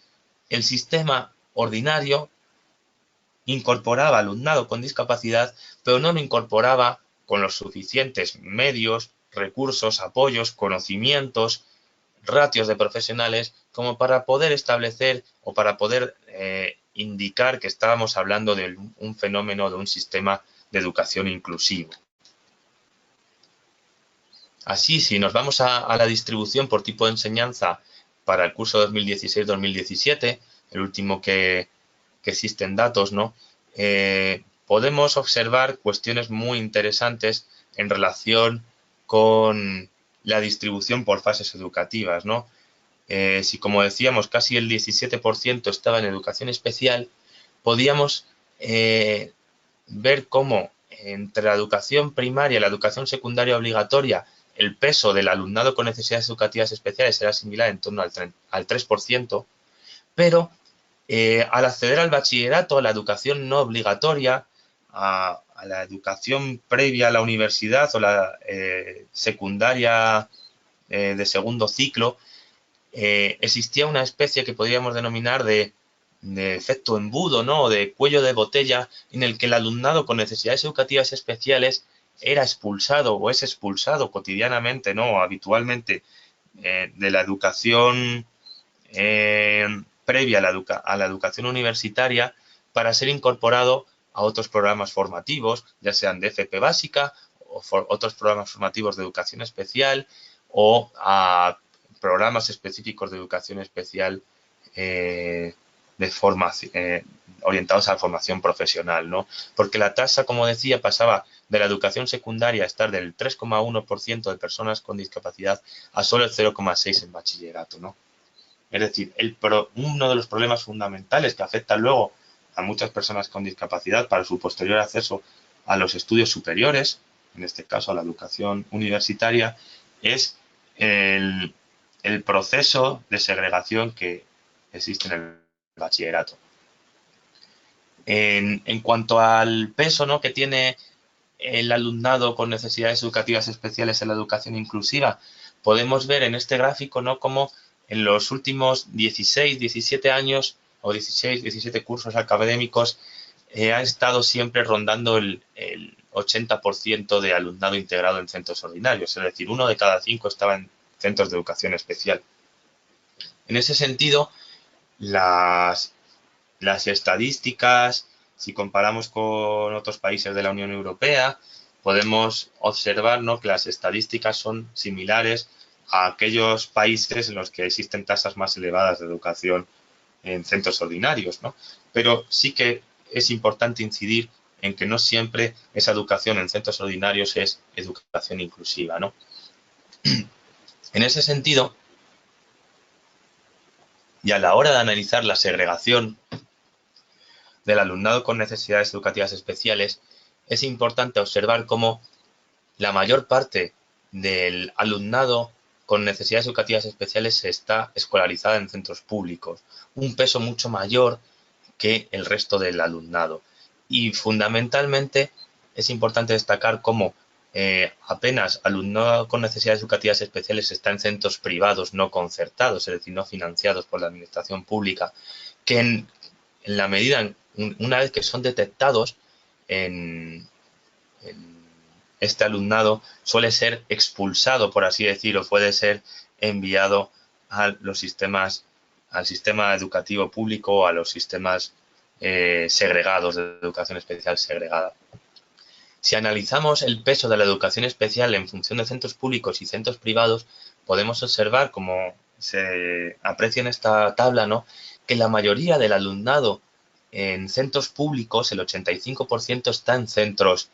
el sistema ordinario incorporaba alumnado con discapacidad, pero no lo incorporaba con los suficientes medios, recursos, apoyos, conocimientos, ratios de profesionales como para poder establecer o para poder indicar que estábamos hablando de un fenómeno, de un sistema de educación inclusivo. Así, si nos vamos a la distribución por tipo de enseñanza para el curso 2016-2017, el último que existen datos, ¿no? Podemos observar cuestiones muy interesantes en relación con la distribución por fases educativas, ¿no? Si, como decíamos, casi el 17% estaba en educación especial, podíamos ver cómo entre la educación primaria y la educación secundaria obligatoria el peso del alumnado con necesidades educativas especiales era similar en torno al 3%, pero al acceder al bachillerato, a la educación no obligatoria, a la educación previa a la universidad o la secundaria de segundo ciclo, existía una especie que podríamos denominar de efecto embudo, ¿no? O de cuello de botella, en el que el alumnado con necesidades educativas especiales era expulsado o es expulsado cotidianamente, ¿no? O habitualmente de la educación previa a la educación universitaria para ser incorporado a otros programas formativos, ya sean de FP básica o otros programas formativos de educación especial o a programas específicos de educación especial de formación, orientados a la formación profesional, ¿no? Porque la tasa, como decía, pasaba de la educación secundaria a estar del 3,1% de personas con discapacidad a solo el 0,6% en bachillerato, ¿no? Es decir, uno de los problemas fundamentales que afecta luego a muchas personas con discapacidad para su posterior acceso a los estudios superiores, en este caso a la educación universitaria, es el proceso de segregación que existe en el bachillerato. En cuanto al peso, ¿no?, que tiene el alumnado con necesidades educativas especiales en la educación inclusiva, podemos ver en este gráfico, ¿no?, cómo en los últimos 16, 17 años o 16, 17 cursos académicos ha estado siempre rondando el 80% de alumnado integrado en centros ordinarios, es decir, 1 de cada 5 estaba en centros de educación especial. En ese sentido, las estadísticas, si comparamos con otros países de la Unión Europea, podemos observar, ¿no?, que las estadísticas son similares a aquellos países en los que existen tasas más elevadas de educación en centros ordinarios, ¿no? Pero sí que es importante incidir en que no siempre esa educación en centros ordinarios es educación inclusiva, ¿no? En ese sentido, y a la hora de analizar la segregación del alumnado con necesidades educativas especiales, es importante observar cómo la mayor parte del alumnado con necesidades educativas especiales está escolarizada en centros públicos, un peso mucho mayor que el resto del alumnado. Y fundamentalmente es importante destacar cómo apenas alumnado con necesidades educativas especiales está en centros privados no concertados, es decir, no financiados por la administración pública, que en la medida, una vez que son detectados en este alumnado, suele ser expulsado, por así decirlo, puede ser enviado a los sistemas, al sistema educativo público o a los sistemas segregados de educación especial segregada. Si analizamos el peso de la educación especial en función de centros públicos y centros privados, podemos observar, como se aprecia en esta tabla, ¿no?, que la mayoría del alumnado en centros públicos, el 85%, está en centros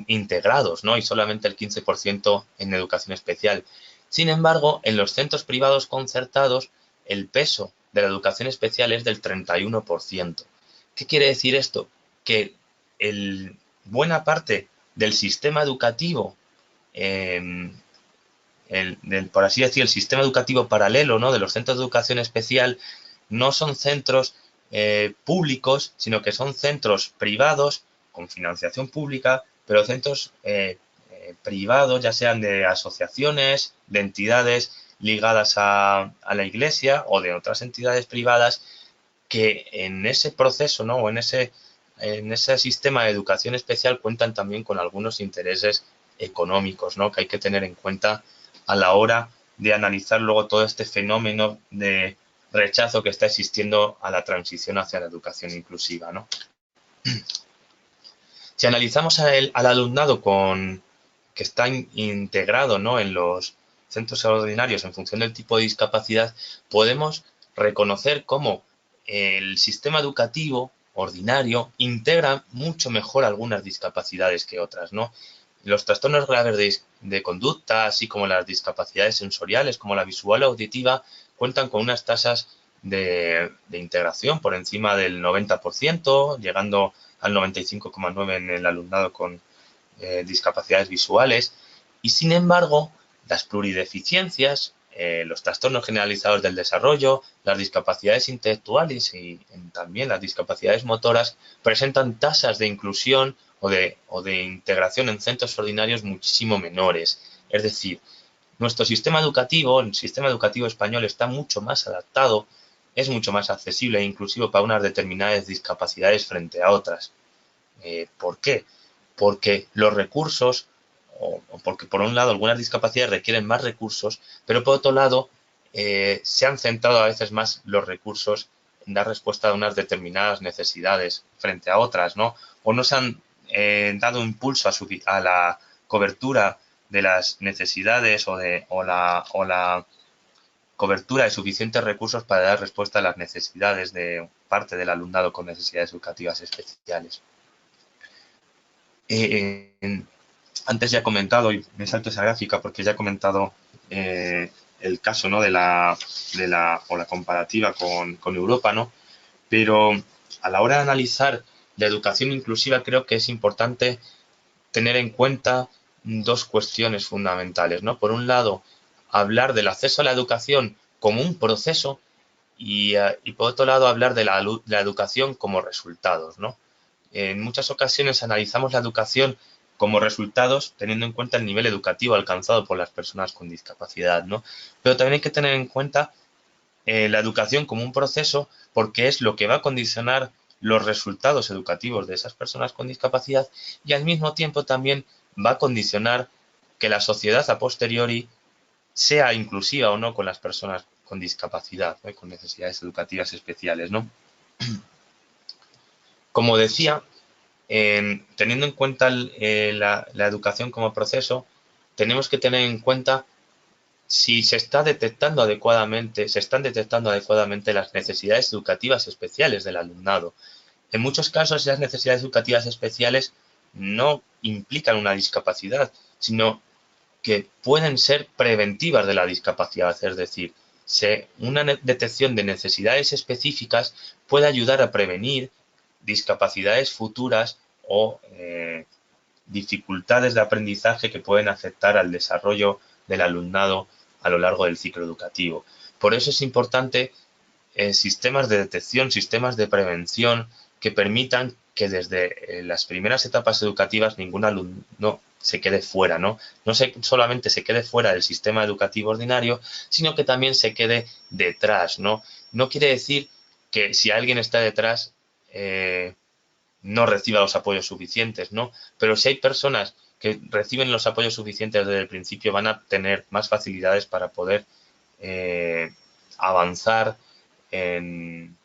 integrados, ¿no?, y solamente el 15% en educación especial. Sin embargo, en los centros privados concertados, el peso de la educación especial es del 31%. ¿Qué quiere decir esto? Que buena parte del sistema educativo, por así decir, el sistema educativo paralelo, ¿no?, de los centros de educación especial, no son centros públicos, sino que son centros privados con financiación pública, pero centros privados, ya sean de asociaciones, de entidades ligadas a la Iglesia o de otras entidades privadas, que en ese proceso, ¿no? O en ese sistema de educación especial cuentan también con algunos intereses económicos, ¿no? Que hay que tener en cuenta a la hora de analizar luego todo este fenómeno de rechazo que está existiendo a la transición hacia la educación inclusiva, ¿no? Si analizamos al alumnado que está integrado, ¿no? En los centros extraordinarios en función del tipo de discapacidad, podemos reconocer cómo el sistema educativo ordinario integra mucho mejor algunas discapacidades que otras, ¿no? Los trastornos graves de conducta, así como las discapacidades sensoriales, como la visual o auditiva, cuentan con unas tasas de integración por encima del 90%, llegando al 95,9% en el alumnado con discapacidades visuales, y sin embargo, las plurideficiencias, los trastornos generalizados del desarrollo, las discapacidades intelectuales y también las discapacidades motoras presentan tasas de inclusión o de integración en centros ordinarios muchísimo menores. Es decir, nuestro sistema educativo, el sistema educativo español, está mucho más adaptado, es mucho más accesible e inclusivo para unas determinadas discapacidades frente a otras. ¿Por qué? Porque los recursos, o porque por un lado algunas discapacidades requieren más recursos, pero por otro lado se han centrado a veces más los recursos en dar respuesta a unas determinadas necesidades frente a otras, ¿no? O no se han dado impulso a la cobertura de las necesidades o la cobertura de suficientes recursos para dar respuesta a las necesidades de parte del alumnado con necesidades educativas especiales. Antes ya he comentado, y me salto esa gráfica porque ya he comentado el caso, ¿no? o la comparativa con Europa, ¿no? Pero a la hora de analizar la educación inclusiva creo que es importante tener en cuenta dos cuestiones fundamentales, ¿no? Por un lado, hablar del acceso a la educación como un proceso y por otro lado, hablar de la educación como resultados, ¿no? En muchas ocasiones analizamos la educación como resultados teniendo en cuenta el nivel educativo alcanzado por las personas con discapacidad, ¿no? Pero también hay que tener en cuenta la educación como un proceso porque es lo que va a condicionar los resultados educativos de esas personas con discapacidad y al mismo tiempo también va a condicionar que la sociedad a posteriori sea inclusiva o no con las personas con discapacidad, ¿no? Con necesidades educativas especiales, ¿no? Como decía, teniendo en cuenta la educación como proceso, tenemos que tener en cuenta si se están detectando adecuadamente las necesidades educativas especiales del alumnado. En muchos casos, esas necesidades educativas especiales no implican una discapacidad, sino que pueden ser preventivas de la discapacidad, es decir, una detección de necesidades específicas puede ayudar a prevenir discapacidades futuras o dificultades de aprendizaje que pueden afectar al desarrollo del alumnado a lo largo del ciclo educativo. Por eso es importante sistemas de detección, sistemas de prevención que permitan que desde las primeras etapas educativas ningún alumno se quede fuera, ¿no? No solamente se quede fuera del sistema educativo ordinario, sino que también se quede detrás, ¿no? No quiere decir que si alguien está detrás no reciba los apoyos suficientes, ¿no? Pero si hay personas que reciben los apoyos suficientes desde el principio, van a tener más facilidades para poder avanzar en,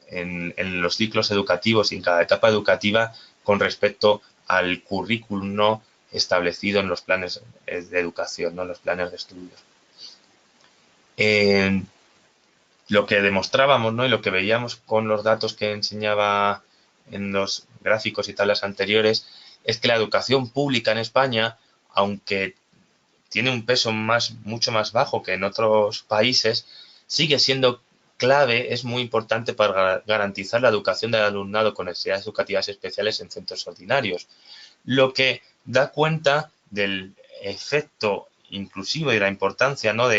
en los ciclos educativos y en cada etapa educativa con respecto al currículum no establecido en los planes de educación, ¿no? Los planes de estudios. Lo que demostrábamos, ¿no? Y lo que veíamos con los datos que enseñaba en los gráficos y tablas anteriores es que la educación pública en España, aunque tiene un peso mucho más bajo que en otros países, sigue siendo clave, es muy importante para garantizar la educación del alumnado con necesidades educativas especiales en centros ordinarios, lo que da cuenta del efecto inclusivo y la importancia, ¿no?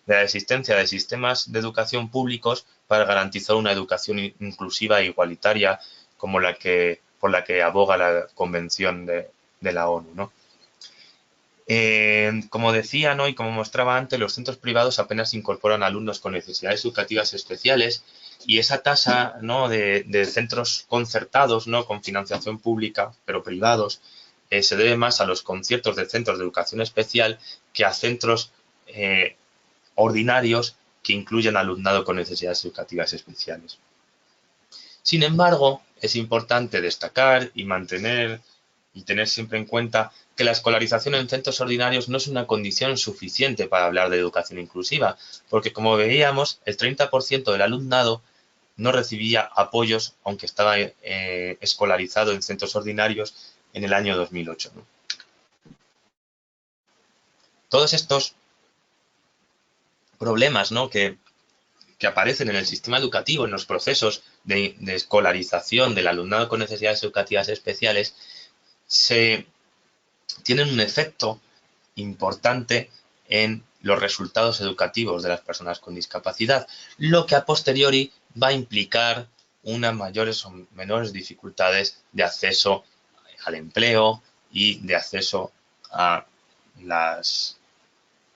de la existencia de sistemas de educación públicos para garantizar una educación inclusiva e igualitaria como por la que aboga la Convención de la ONU, ¿no? Como decía, ¿no? Y como mostraba antes, los centros privados apenas incorporan alumnos con necesidades educativas especiales y esa tasa, ¿no? de centros concertados, ¿no? Con financiación pública, pero privados, se debe más a los conciertos de centros de educación especial que a centros ordinarios que incluyen alumnado con necesidades educativas especiales. Sin embargo, es importante destacar y mantener y tener siempre en cuenta que la escolarización en centros ordinarios no es una condición suficiente para hablar de educación inclusiva, porque como veíamos, el 30% del alumnado no recibía apoyos aunque estaba escolarizado en centros ordinarios en el año 2008, ¿no? Todos estos problemas, ¿no? que aparecen en el sistema educativo, en los procesos de escolarización del alumnado con necesidades educativas especiales, se tienen un efecto importante en los resultados educativos de las personas con discapacidad, lo que a posteriori va a implicar unas mayores o menores dificultades de acceso al empleo y de acceso a las,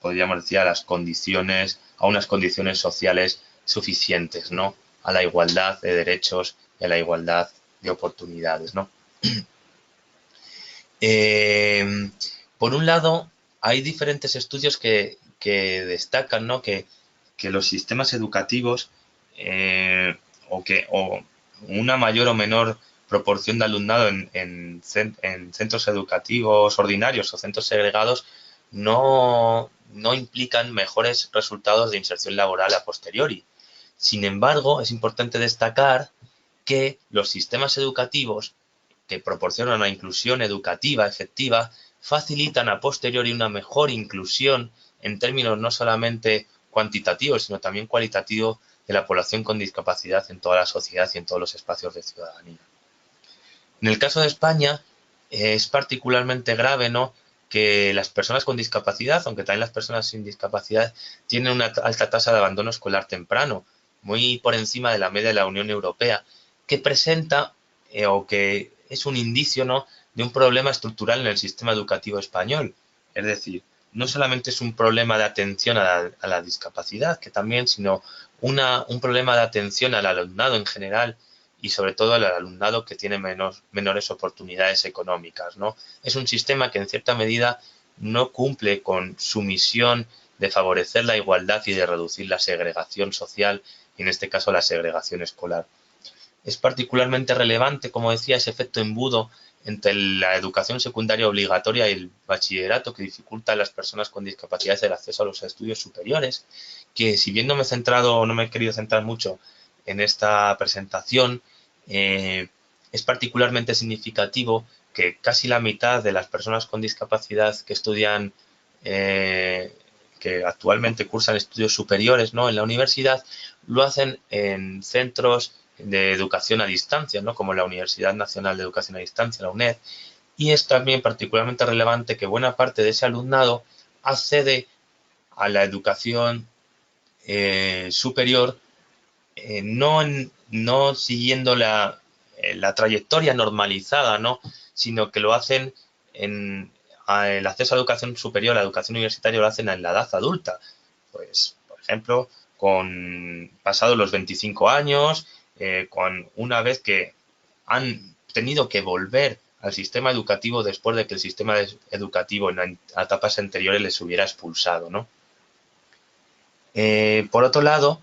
podríamos decir, a las condiciones, a unas condiciones sociales suficientes, ¿no? A la igualdad de derechos y a la igualdad de oportunidades, ¿no? Por un lado, hay diferentes estudios que destacan, ¿no? que los sistemas educativos o una mayor o menor proporción de alumnado en centros educativos ordinarios o centros segregados no implican mejores resultados de inserción laboral a posteriori. Sin embargo, es importante destacar que los sistemas educativos que proporcionan una inclusión educativa efectiva facilitan a posteriori una mejor inclusión en términos no solamente cuantitativos, sino también cualitativos de la población con discapacidad en toda la sociedad y en todos los espacios de ciudadanía. En el caso de España, es particularmente grave, ¿no? Que las personas con discapacidad, aunque también las personas sin discapacidad, tienen una alta tasa de abandono escolar temprano, muy por encima de la media de la Unión Europea, que presenta o que es un indicio, ¿no? de un problema estructural en el sistema educativo español. Es decir, no solamente es un problema de atención a la discapacidad, que también, sino un problema de atención al alumnado en general y sobre todo al alumnado que tiene menores oportunidades económicas, ¿no? Es un sistema que en cierta medida no cumple con su misión de favorecer la igualdad y de reducir la segregación social y en este caso la segregación escolar. Es particularmente relevante, como decía, ese efecto embudo entre la educación secundaria obligatoria y el bachillerato que dificulta a las personas con discapacidades el acceso a los estudios superiores, que si bien no me he centrado o no me he querido centrar mucho en esta presentación, es particularmente significativo que casi la mitad de las personas con discapacidad que estudian, que actualmente cursan estudios superiores, ¿no? en la universidad, lo hacen en centros de educación a distancia, ¿no? como la Universidad Nacional de Educación a Distancia, la UNED, y es también particularmente relevante que buena parte de ese alumnado accede a la educación superior no siguiendo la trayectoria normalizada, ¿no? sino que lo hacen el acceso a la educación superior, a la educación universitaria, lo hacen en la edad adulta. Pues, por ejemplo, con pasados los 25 años, con una vez que han tenido que volver al sistema educativo después de que el sistema educativo en etapas anteriores les hubiera expulsado, ¿no? Por otro lado,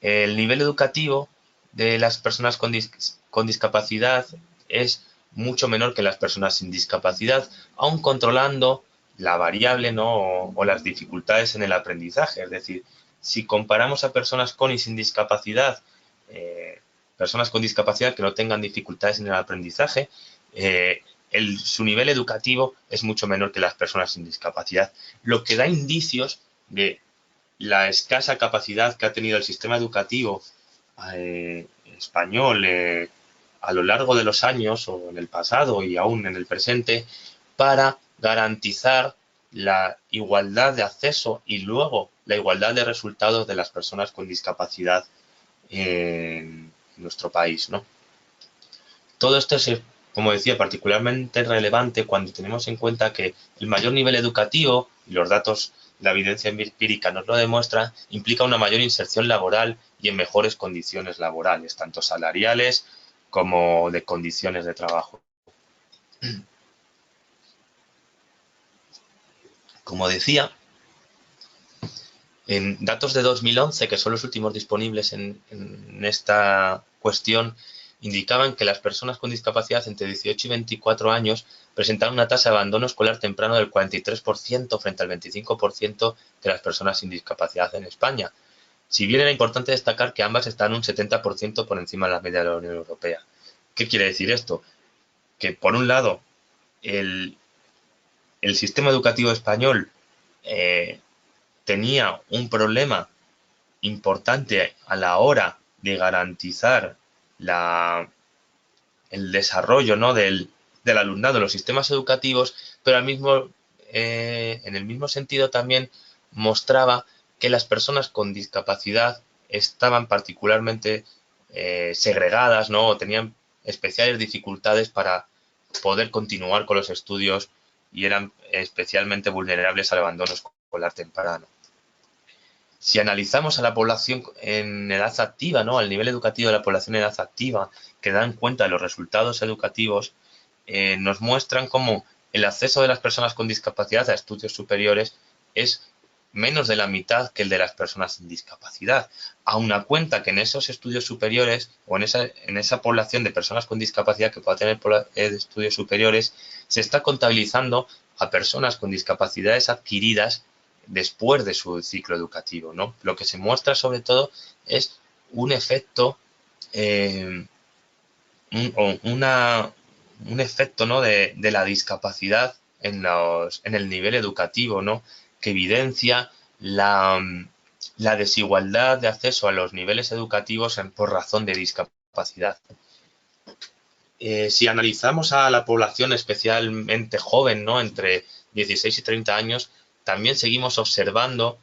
el nivel educativo de las personas con discapacidad es mucho menor que las personas sin discapacidad, aun controlando la variable, ¿no? o las dificultades en el aprendizaje. Es decir, si comparamos a personas con y sin discapacidad, personas con discapacidad que no tengan dificultades en el aprendizaje, su nivel educativo es mucho menor que las personas sin discapacidad, lo que da indicios de la escasa capacidad que ha tenido el sistema educativo español a lo largo de los años o en el pasado y aún en el presente para garantizar la igualdad de acceso y luego la igualdad de resultados de las personas con discapacidad en nuestro país, ¿no? Todo esto es, como decía, particularmente relevante cuando tenemos en cuenta que el mayor nivel educativo, y los datos, la evidencia empírica nos lo demuestra, implica una mayor inserción laboral y en mejores condiciones laborales, tanto salariales como de condiciones de trabajo. Como decía, en datos de 2011, que son los últimos disponibles en esta cuestión, indicaban que las personas con discapacidad entre 18 y 24 años presentaban una tasa de abandono escolar temprano del 43% frente al 25% de las personas sin discapacidad en España. Si bien era importante destacar que ambas están un 70% por encima de la media de la Unión Europea. ¿Qué quiere decir esto? Que por un lado, el, el sistema educativo español eh, tenía un problema importante a la hora de garantizar el desarrollo, ¿no?, del alumnado en los sistemas educativos, pero en el mismo sentido también mostraba que las personas con discapacidad estaban particularmente segregadas, ¿no?, o tenían especiales dificultades para poder continuar con los estudios y eran especialmente vulnerables al abandono escolar temprano. Si analizamos a la población en edad activa, ¿no?, al nivel educativo de la población en edad activa, que dan cuenta de los resultados educativos, nos muestran cómo el acceso de las personas con discapacidad a estudios superiores es menos de la mitad que el de las personas sin discapacidad. Aun a cuenta que en esos estudios superiores o en esa población de personas con discapacidad que pueda tener estudios superiores, se está contabilizando a personas con discapacidades adquiridas después de su ciclo educativo, ¿no? Lo que se muestra sobre todo es un efecto, eh, un efecto, ¿no?, de la discapacidad en el nivel educativo, ¿no?, que evidencia la desigualdad de acceso a los niveles educativos por razón de discapacidad. Si analizamos a la población especialmente joven, ¿no?, entre 16 y 30 años, también seguimos observando,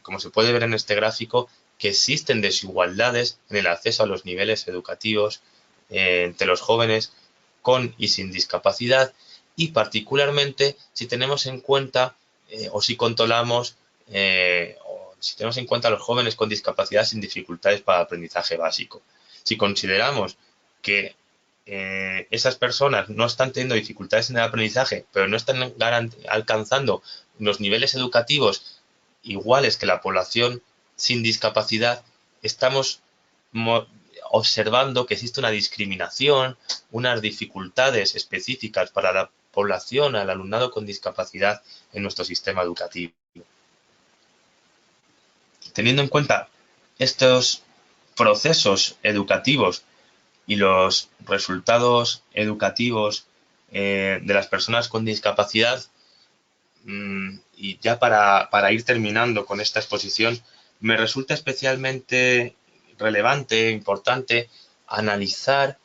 como se puede ver en este gráfico, que existen desigualdades en el acceso a los niveles educativos entre los jóvenes con y sin discapacidad, y particularmente si tenemos en cuenta o si controlamos o si tenemos en cuenta a los jóvenes con discapacidad sin dificultades para el aprendizaje básico. Si consideramos que esas personas no están teniendo dificultades en el aprendizaje, pero no están alcanzando los niveles educativos iguales que la población sin discapacidad, estamos observando que existe una discriminación, unas dificultades específicas para la población, al alumnado con discapacidad en nuestro sistema educativo. Teniendo en cuenta estos procesos educativos y los resultados educativos de las personas con discapacidad, y ya para ir terminando con esta exposición, me resulta especialmente relevante, importante, analizar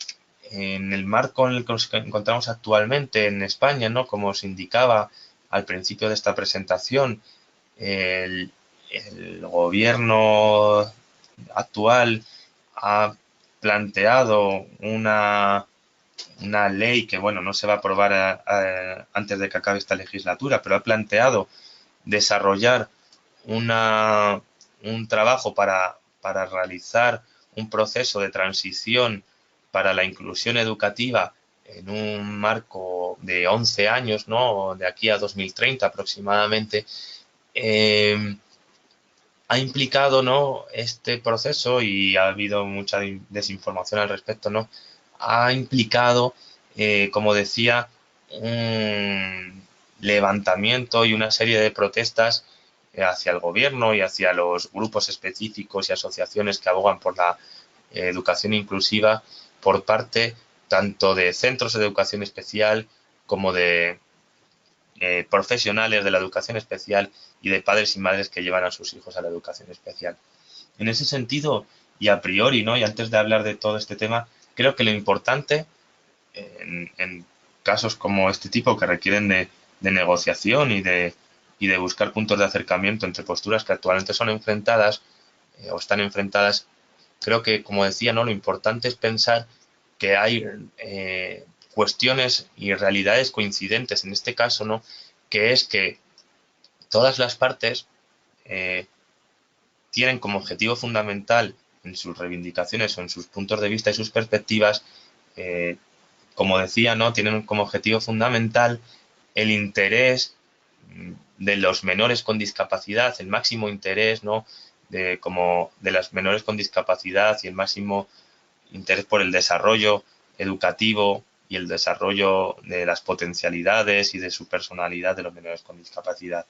en el marco en el que nos encontramos actualmente en España, ¿no?, como os indicaba al principio de esta presentación, el gobierno actual ha planteado una ley que, bueno, no se va a aprobar antes de que acabe esta legislatura, pero ha planteado desarrollar un trabajo para realizar un proceso de transición para la inclusión educativa en un marco de 11 años, ¿no?, de aquí a 2030 aproximadamente. Ha implicado, ¿no?, este proceso, y ha habido mucha desinformación al respecto, ¿no?, ha implicado, como decía, un levantamiento y una serie de protestas hacia el gobierno y hacia los grupos específicos y asociaciones que abogan por la educación inclusiva por parte tanto de centros de educación especial como de profesionales de la educación especial y de padres y madres que llevan a sus hijos a la educación especial. En ese sentido, y a priori, ¿no?, y antes de hablar de todo este tema, creo que lo importante en casos como este tipo que requieren de negociación y de buscar puntos de acercamiento entre posturas que actualmente son enfrentadas o están enfrentadas. Creo que, como decía, ¿no? Lo importante es pensar que hay cuestiones y realidades coincidentes en este caso, ¿no? Que es que todas las partes eh, tienen como objetivo fundamental en sus reivindicaciones o en sus puntos de vista y sus perspectivas, eh, como decía, ¿no? Tienen como objetivo fundamental el interés de los menores con discapacidad, el máximo interés, ¿no? De las menores con discapacidad y el máximo interés por el desarrollo educativo y el desarrollo de las potencialidades y de su personalidad de los menores con discapacidad.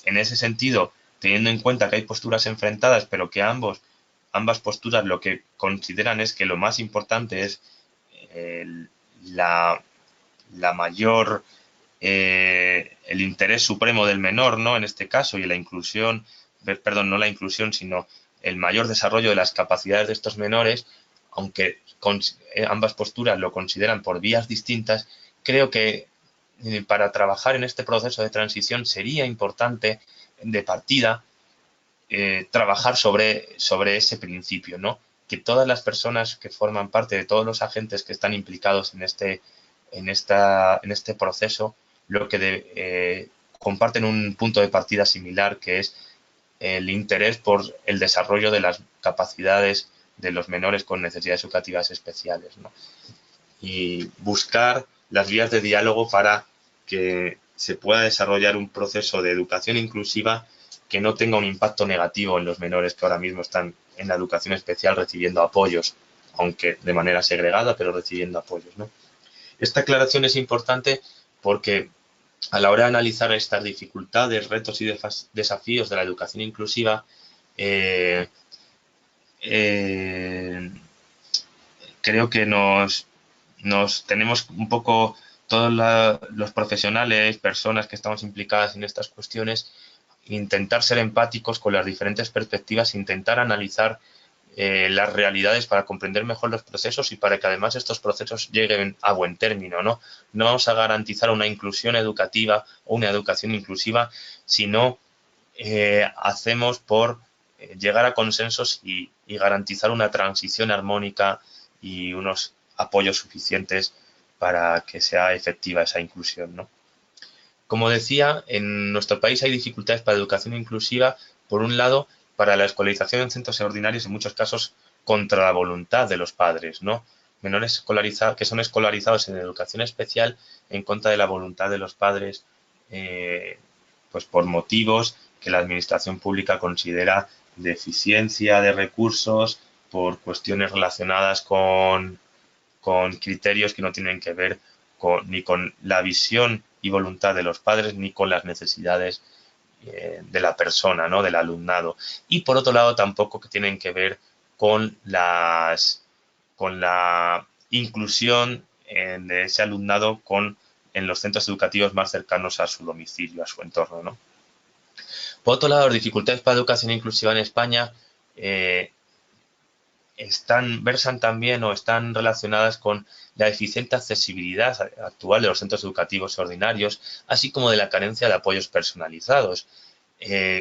En ese sentido, teniendo en cuenta que hay posturas enfrentadas, pero que ambas posturas lo que consideran es que lo más importante es eh, la, la mayor, el interés supremo del menor, ¿no? En este caso, y la inclusión, perdón, no la inclusión, sino el mayor desarrollo de las capacidades de estos menores, aunque ambas posturas lo consideran por vías distintas, creo que para trabajar en este proceso de transición sería importante de partida trabajar sobre ese principio, ¿no? Que todas las personas que forman parte de todos los agentes que están implicados en este proceso, lo que comparten un punto de partida similar, que es el interés por el desarrollo de las capacidades de los menores con necesidades educativas especiales, ¿no? Y buscar las vías de diálogo para que se pueda desarrollar un proceso de educación inclusiva que no tenga un impacto negativo en los menores que ahora mismo están en la educación especial recibiendo apoyos, aunque de manera segregada, pero recibiendo apoyos, ¿no? Esta aclaración es importante porque a la hora de analizar estas dificultades, retos y desafíos de la educación inclusiva, eh, eh, creo que nos tenemos un poco todos los profesionales, personas que estamos implicadas en estas cuestiones, intentar ser empáticos con las diferentes perspectivas, intentar analizar las realidades para comprender mejor los procesos y para que además estos procesos lleguen a buen término, ¿no? No vamos a garantizar una inclusión educativa o una educación inclusiva si no hacemos por llegar a consensos y garantizar una transición armónica y unos apoyos suficientes para que sea efectiva esa inclusión, ¿no? Como decía, en nuestro país hay dificultades para la educación inclusiva, por un lado, para la escolarización en centros ordinarios, en muchos casos contra la voluntad de los padres, ¿no? Menores que son escolarizados en educación especial en contra de la voluntad de los padres, pues por motivos que la administración pública considera de eficiencia de recursos, por cuestiones relacionadas con criterios que no tienen que ver ni con la visión y voluntad de los padres ni con las necesidades de la persona, ¿no? Del alumnado. Y por otro lado, tampoco que tienen que ver con con la inclusión de ese alumnado en los centros educativos más cercanos a su domicilio, a su entorno, ¿no? Por otro lado, las dificultades para la educación inclusiva en España eh, versan también o están relacionadas con la deficiente accesibilidad actual de los centros educativos ordinarios, así como de la carencia de apoyos personalizados.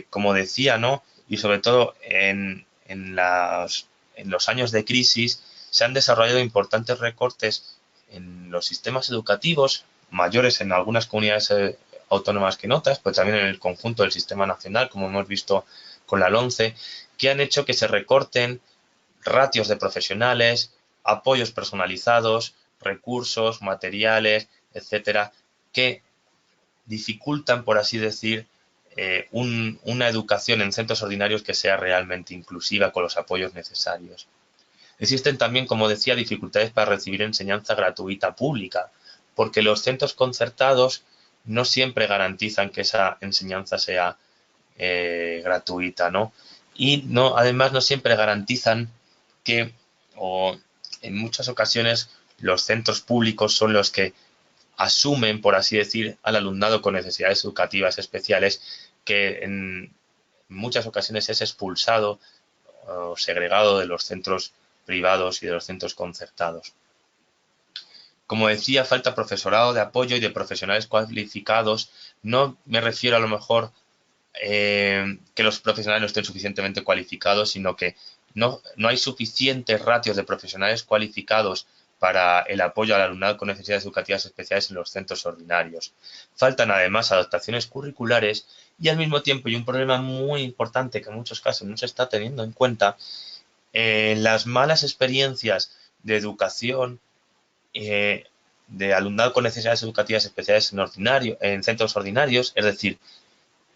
Como decía, ¿no? Y sobre todo en los años de crisis se han desarrollado importantes recortes en los sistemas educativos, mayores en algunas comunidades autónomas que en otras, pues también en el conjunto del sistema nacional, como hemos visto con la LOMCE, que han hecho que se recorten ratios de profesionales, apoyos personalizados, recursos, materiales, etcétera, que dificultan, por así decir, una educación en centros ordinarios que sea realmente inclusiva con los apoyos necesarios. Existen también, como decía, dificultades para recibir enseñanza gratuita pública, porque los centros concertados no siempre garantizan que esa enseñanza sea gratuita, ¿no? Y no, además no siempre garantizan que, o en muchas ocasiones, los centros públicos son los que asumen, por así decir, al alumnado con necesidades educativas especiales que en muchas ocasiones es expulsado o segregado de los centros privados y de los centros concertados. Como decía, falta profesorado de apoyo y de profesionales cualificados. No me refiero a lo mejor que los profesionales no estén suficientemente cualificados, sino que no hay suficientes ratios de profesionales cualificados para el apoyo al alumnado con necesidades educativas especiales en los centros ordinarios. Faltan además adaptaciones curriculares y al mismo tiempo, y un problema muy importante que en muchos casos no se está teniendo en cuenta, las malas experiencias de educación de alumnado con necesidades educativas especiales en centros ordinarios, es decir,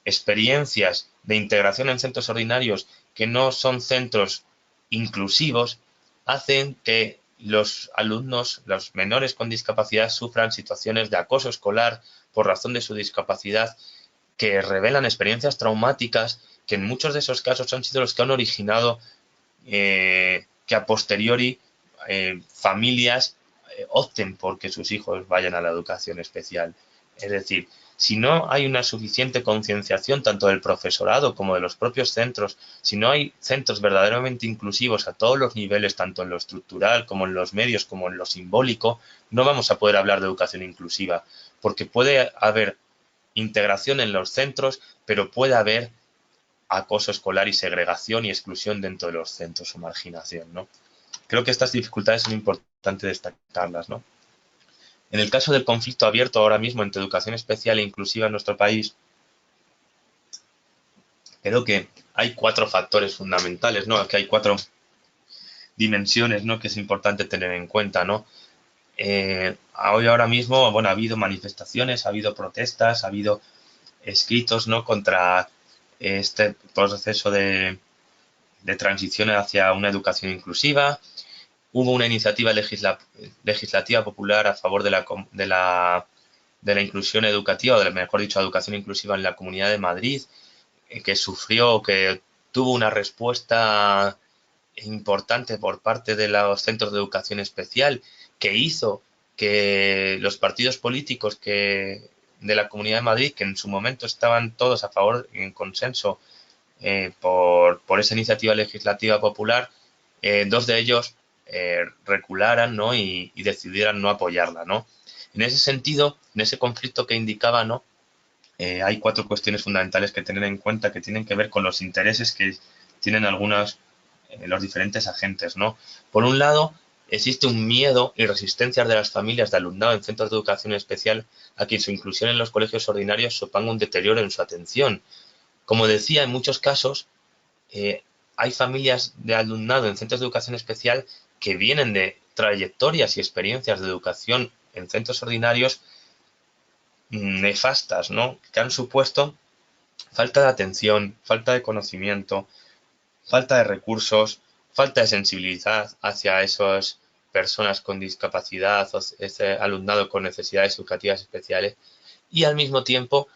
experiencias de integración en centros ordinarios que no son centros inclusivos, hacen que los alumnos, los menores con discapacidad, sufran situaciones de acoso escolar por razón de su discapacidad, que revelan experiencias traumáticas que en muchos de esos casos han sido los que han originado que a posteriori familias opten por que sus hijos vayan a la educación especial. Es decir, si no hay una suficiente concienciación tanto del profesorado como de los propios centros, si no hay centros verdaderamente inclusivos a todos los niveles, tanto en lo estructural como en los medios, como en lo simbólico, no vamos a poder hablar de educación inclusiva, porque puede haber integración en los centros, pero puede haber acoso escolar y segregación y exclusión dentro de los centros o marginación, ¿no? Creo que estas dificultades son importantes destacarlas, ¿no? En el caso del conflicto abierto ahora mismo entre educación especial e inclusiva en nuestro país, creo que hay 4 factores fundamentales, ¿no? Que hay 4 dimensiones, ¿no? Que es importante tener en cuenta, ¿no? Hoy ahora mismo, bueno, ha habido manifestaciones, ha habido protestas, ha habido escritos, ¿no? Contra este proceso de transición hacia una educación inclusiva. Hubo una iniciativa legislativa popular a favor de la inclusión educativa, o mejor dicho, educación inclusiva en la Comunidad de Madrid, que tuvo una respuesta importante por parte de los centros de educación especial, que hizo que los partidos políticos de la Comunidad de Madrid, que en su momento estaban todos a favor, en consenso, por esa iniciativa legislativa popular, 2 de ellos recularan, ¿no? y decidieran no apoyarla, ¿no? En ese sentido, en ese conflicto que indicaba, ¿no? Hay 4 cuestiones fundamentales que tener en cuenta que tienen que ver con los intereses que tienen los diferentes agentes, ¿no? Por un lado, existe un miedo y resistencias de las familias de alumnado en centros de educación especial a que su inclusión en los colegios ordinarios suponga un deterioro en su atención. Como decía, en muchos casos hay familias de alumnado en centros de educación especial que vienen de trayectorias y experiencias de educación en centros ordinarios nefastas, ¿no? Que han supuesto falta de atención, falta de conocimiento, falta de recursos, falta de sensibilidad hacia esas personas con discapacidad o ese alumnado con necesidades educativas especiales y al mismo tiempo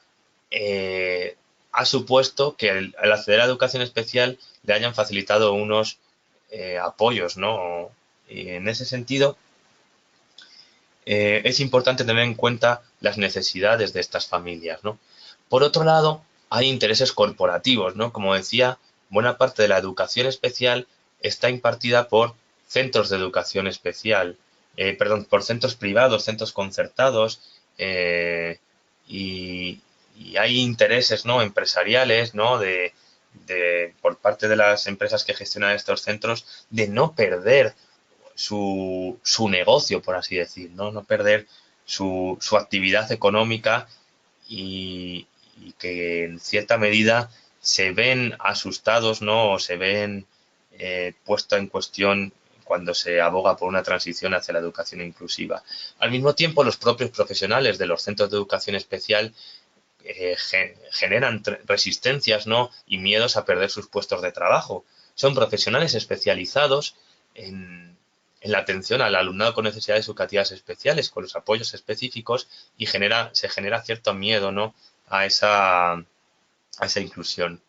ha supuesto que al acceder a educación especial le hayan facilitado unos apoyos, ¿no? Y en ese sentido, es importante tener en cuenta las necesidades de estas familias, ¿no? Por otro lado, hay intereses corporativos, ¿no? Como decía, buena parte de la educación especial está impartida por centros de educación especial, perdón, por centros privados, centros concertados, y, y hay intereses, ¿no? Empresariales, ¿no? Por parte de las empresas que gestionan estos centros de no perder su negocio, por así decir, ¿no? No perder su actividad económica y que en cierta medida se ven asustados, ¿no? O se ven puesto en cuestión cuando se aboga por una transición hacia la educación inclusiva. Al mismo tiempo, los propios profesionales de los centros de educación especial generan resistencias, ¿no? Y miedos a perder sus puestos de trabajo. Son profesionales especializados en la atención al alumnado con necesidades educativas especiales, con los apoyos específicos y se genera cierto miedo, ¿no? a esa inclusión,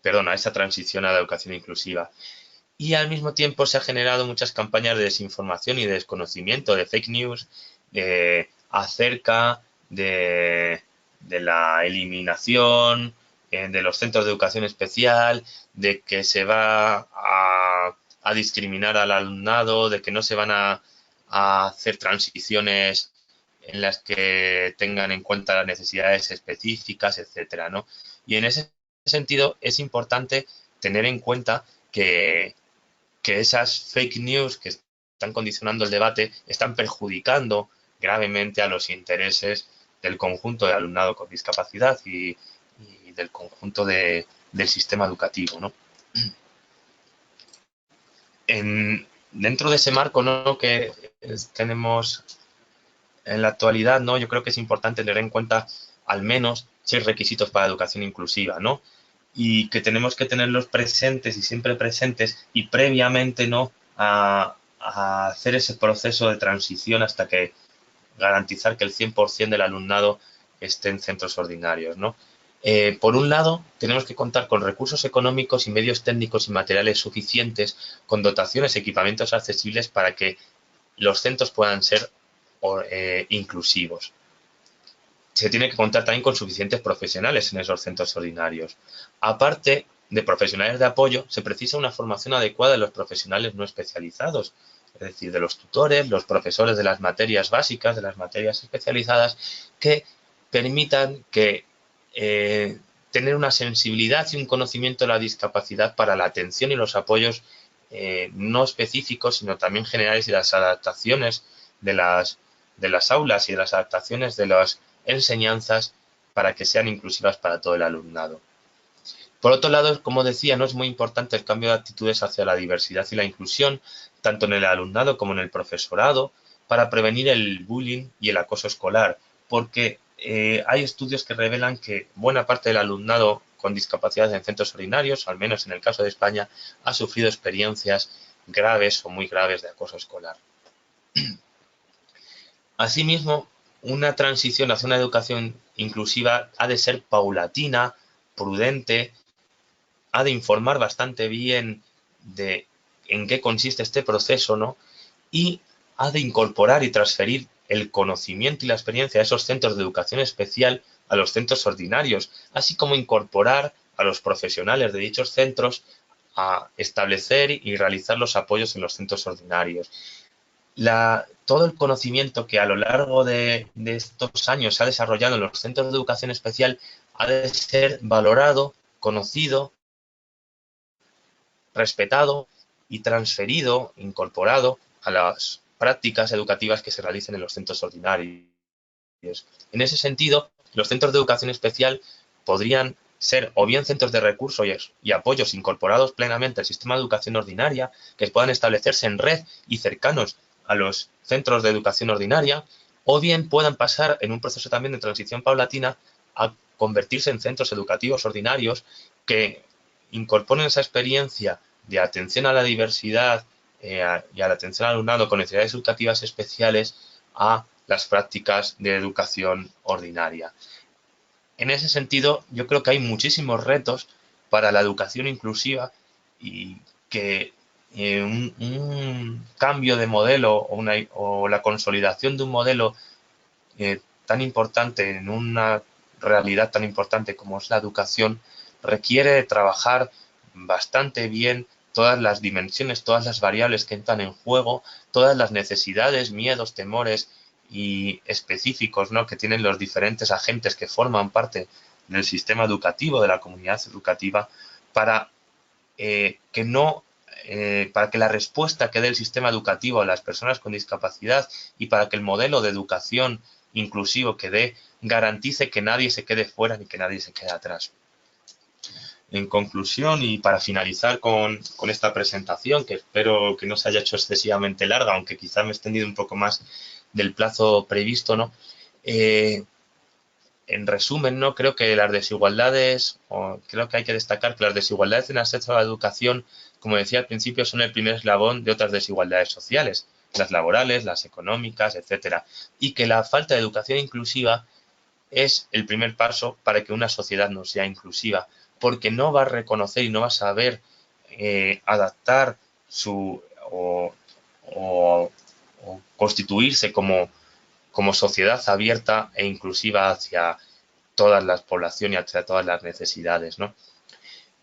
perdón, a esa transición a la educación inclusiva. Y al mismo tiempo se han generado muchas campañas de desinformación y de desconocimiento, de fake news, acerca de la eliminación de los centros de educación especial, de que se va a discriminar al alumnado, de que no se van a a hacer transiciones en las que tengan en cuenta las necesidades específicas, etcétera, ¿no? Y en ese sentido es importante tener en cuenta que esas fake news que están condicionando el debate están perjudicando gravemente a los intereses del conjunto de alumnado con discapacidad y del conjunto del sistema educativo, ¿no? Dentro de ese marco, ¿no?, que tenemos en la actualidad, ¿no?, yo creo que es importante tener en cuenta al menos 6 requisitos para la educación inclusiva, ¿no? Y que tenemos que tenerlos presentes y siempre presentes y previamente, ¿no?, a hacer ese proceso de transición hasta que garantizar que el 100% del alumnado esté en centros ordinarios, ¿no? Por un lado, tenemos que contar con recursos económicos y medios técnicos y materiales suficientes, con dotaciones y equipamientos accesibles para que los centros puedan ser inclusivos. Se tiene que contar también con suficientes profesionales en esos centros ordinarios. Aparte de profesionales de apoyo, se precisa una formación adecuada de los profesionales no especializados, es decir, de los tutores, los profesores de las materias básicas, de las materias especializadas, que permitan tener una sensibilidad y un conocimiento de la discapacidad para la atención y los apoyos no específicos, sino también generales, y las adaptaciones de las aulas y de las adaptaciones de las enseñanzas para que sean inclusivas para todo el alumnado. Por otro lado, como decía, no es muy importante el cambio de actitudes hacia la diversidad y la inclusión, tanto en el alumnado como en el profesorado, para prevenir el bullying y el acoso escolar, porque hay estudios que revelan que buena parte del alumnado con discapacidad en centros ordinarios, al menos en el caso de España, ha sufrido experiencias graves o muy graves de acoso escolar. Asimismo, una transición hacia una educación inclusiva ha de ser paulatina, prudente, ha de informar bastante bien de en qué consiste este proceso, ¿no? Y ha de incorporar y transferir el conocimiento y la experiencia de esos centros de educación especial a los centros ordinarios, así como incorporar a los profesionales de dichos centros a establecer y realizar los apoyos en los centros ordinarios. Todo el conocimiento que a lo largo de estos años se ha desarrollado en los centros de educación especial ha de ser valorado, conocido, respetado y transferido, incorporado a las prácticas educativas que se realicen en los centros ordinarios. En ese sentido, los centros de educación especial podrían ser o bien centros de recursos y apoyos incorporados plenamente al sistema de educación ordinaria, que puedan establecerse en red y cercanos a los centros de educación ordinaria, o bien puedan pasar en un proceso también de transición paulatina a convertirse en centros educativos ordinarios que incorporen esa experiencia de atención a la diversidad y a la atención al alumnado con necesidades educativas especiales a las prácticas de educación ordinaria. En ese sentido, yo creo que hay muchísimos retos para la educación inclusiva y que un cambio de modelo o la consolidación de un modelo tan importante en una realidad tan importante como es la educación requiere trabajar bastante bien todas las dimensiones, todas las variables que entran en juego, todas las necesidades, miedos, temores y específicos, ¿no?, que tienen los diferentes agentes que forman parte del sistema educativo, de la comunidad educativa, para que no para que la respuesta que dé el sistema educativo a las personas con discapacidad y para que el modelo de educación inclusivo que dé garantice que nadie se quede fuera ni que nadie se quede atrás. En conclusión, y para finalizar con esta presentación, que espero que no se haya hecho excesivamente larga, aunque quizá me he extendido un poco más del plazo previsto, ¿no? En resumen, ¿no?, creo que las desigualdades, o creo que hay que destacar que las desigualdades en acceso a la educación, como decía al principio, son el primer eslabón de otras desigualdades sociales, las laborales, las económicas, etcétera, y que la falta de educación inclusiva es el primer paso para que una sociedad no sea inclusiva, porque no va a reconocer y no va a saber adaptar o, o constituirse como sociedad abierta e inclusiva hacia toda la población y hacia todas las necesidades, ¿no?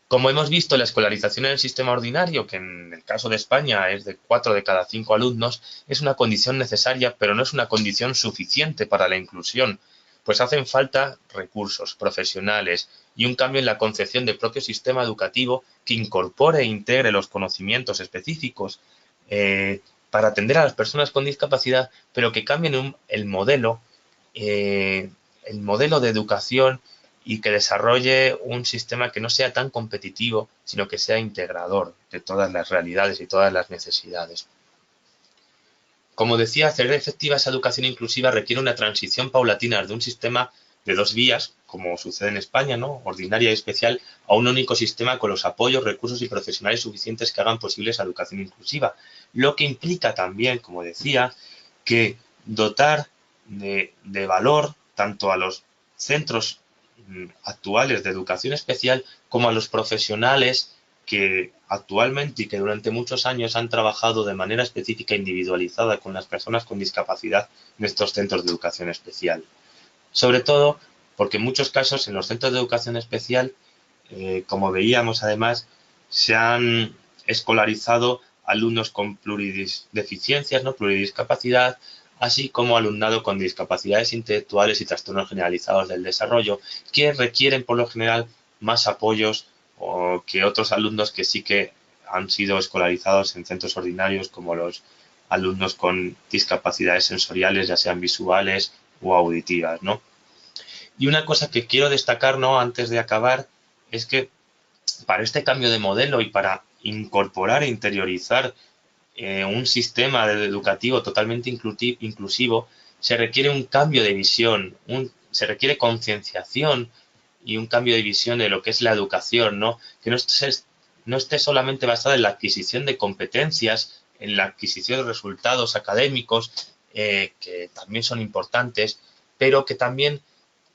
Como hemos visto, la escolarización en el sistema ordinario, que en el caso de España es de 4 de cada 5 alumnos, es una condición necesaria, pero no es una condición suficiente para la inclusión, pues hacen falta recursos profesionales y un cambio en la concepción del propio sistema educativo que incorpore e integre los conocimientos específicos para atender a las personas con discapacidad, pero que cambien el modelo de educación y que desarrolle un sistema que no sea tan competitivo, sino que sea integrador de todas las realidades y todas las necesidades. Como decía, hacer efectiva esa educación inclusiva requiere una transición paulatina de un sistema de dos vías, como sucede en España, ¿no? Ordinaria y especial, a un único sistema con los apoyos, recursos y profesionales suficientes que hagan posible esa educación inclusiva. Lo que implica también, como decía, que dotar de valor tanto a los centros actuales de educación especial como a los profesionales que actualmente y que durante muchos años han trabajado de manera específica e individualizada con las personas con discapacidad en estos centros de educación especial. Sobre todo porque en muchos casos en los centros de educación especial, como veíamos además, se han escolarizado alumnos con plurideficiencias, ¿no? Pluridiscapacidad, así como alumnado con discapacidades intelectuales y trastornos generalizados del desarrollo, que requieren por lo general más apoyos que otros alumnos que sí que han sido escolarizados en centros ordinarios, como los alumnos con discapacidades sensoriales, ya sean visuales o auditivas, ¿no? Y una cosa que quiero destacar, ¿no?, antes de acabar, es que para este cambio de modelo y para incorporar e interiorizar un sistema educativo totalmente inclusivo, se requiere un cambio de visión, se requiere concienciación y un cambio de visión de lo que es la educación, ¿no? Que no esté solamente basada en la adquisición de competencias, en la adquisición de resultados académicos, que también son importantes, pero que también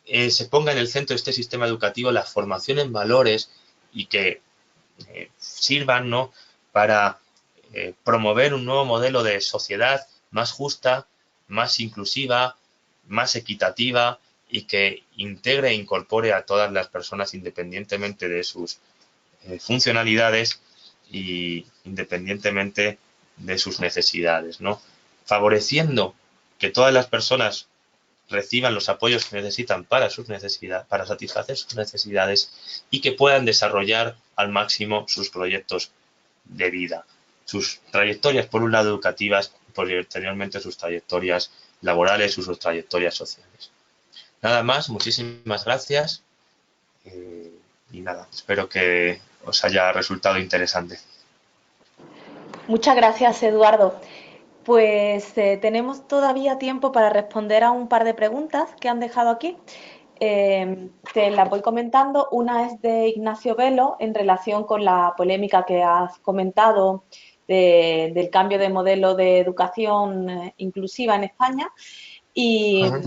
se ponga en el centro de este sistema educativo la formación en valores y que sirvan, ¿no?, para promover un nuevo modelo de sociedad más justa, más inclusiva, más equitativa y que integre e incorpore a todas las personas independientemente de sus funcionalidades y independientemente de sus necesidades, ¿no? Favoreciendo que todas las personas reciban los apoyos que necesitan para sus necesidades, para satisfacer sus necesidades y que puedan desarrollar al máximo sus proyectos de vida, sus trayectorias por un lado educativas y posteriormente sus trayectorias laborales o sus trayectorias sociales. Nada más, muchísimas gracias y nada, espero que os haya resultado interesante. Muchas gracias, Eduardo. Pues tenemos todavía tiempo para responder a un par de preguntas que han dejado aquí. Te las voy comentando. Una es de Ignacio Velo en relación con la polémica que has comentado del cambio de modelo de educación inclusiva en España. Y, Ajá.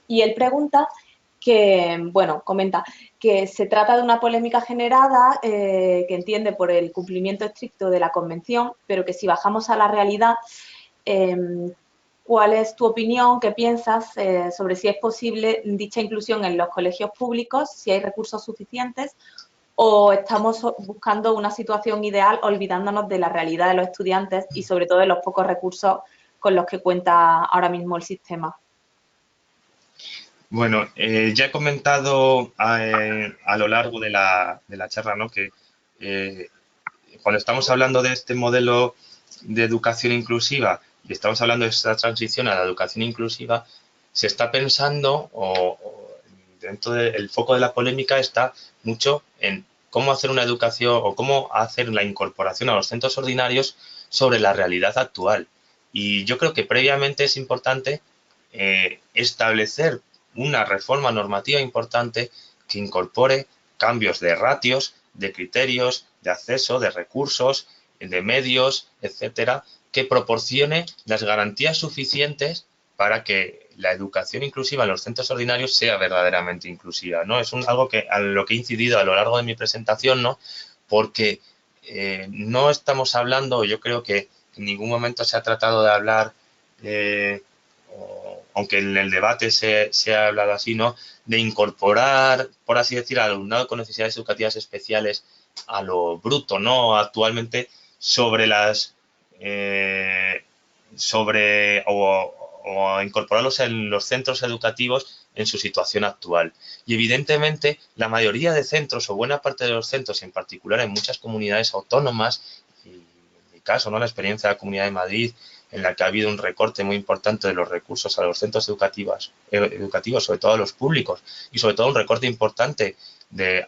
y él pregunta que, bueno, comenta que se trata de una polémica generada que entiende por el cumplimiento estricto de la Convención, pero que si bajamos a la realidad, eh, ¿cuál es tu opinión? ¿Qué piensas sobre si es posible dicha inclusión en los colegios públicos, si hay recursos suficientes o estamos buscando una situación ideal olvidándonos de la realidad de los estudiantes y sobre todo de los pocos recursos con los que cuenta ahora mismo el sistema? Bueno, ya he comentado a lo largo de la charla, ¿no?, que eh, cuando estamos hablando de este modelo de educación inclusiva y estamos hablando de esta transición a la educación inclusiva, se está pensando o dentro del foco de la polémica está mucho en cómo hacer una educación o cómo hacer la incorporación a los centros ordinarios sobre la realidad actual. Y yo creo que previamente es importante establecer una reforma normativa importante que incorpore cambios de ratios, de criterios, de acceso, de recursos, de medios, etcétera, que proporcione las garantías suficientes para que la educación inclusiva en los centros ordinarios sea verdaderamente inclusiva, ¿no? Es algo que a lo que he incidido a lo largo de mi presentación, ¿no? Porque no estamos hablando, yo creo que en ningún momento se ha tratado de hablar, aunque en el debate se ha hablado así, ¿no?, de incorporar, por así decir, al alumnado con necesidades educativas especiales a lo bruto, ¿no? Actualmente sobre las sobre o a incorporarlos en los centros educativos en su situación actual. Y evidentemente la mayoría de centros o buena parte de los centros, en particular en muchas comunidades autónomas, y en mi caso, ¿no? La experiencia de la Comunidad de Madrid, en la que ha habido un recorte muy importante de los recursos a los centros educativos, sobre todo a los públicos, y sobre todo un recorte importante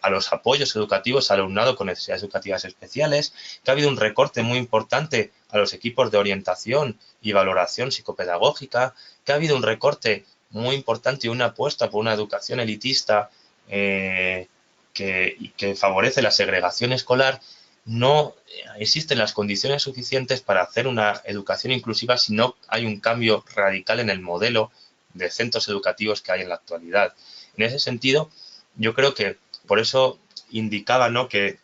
a los apoyos educativos al alumnado con necesidades educativas especiales, que ha habido un recorte muy importante a los equipos de orientación y valoración psicopedagógica, que ha habido un recorte muy importante y una apuesta por una educación elitista que favorece la segregación escolar. No existen las condiciones suficientes para hacer una educación inclusiva si no hay un cambio radical en el modelo de centros educativos que hay en la actualidad. En ese sentido, yo creo que por eso indicaba, ¿no?, que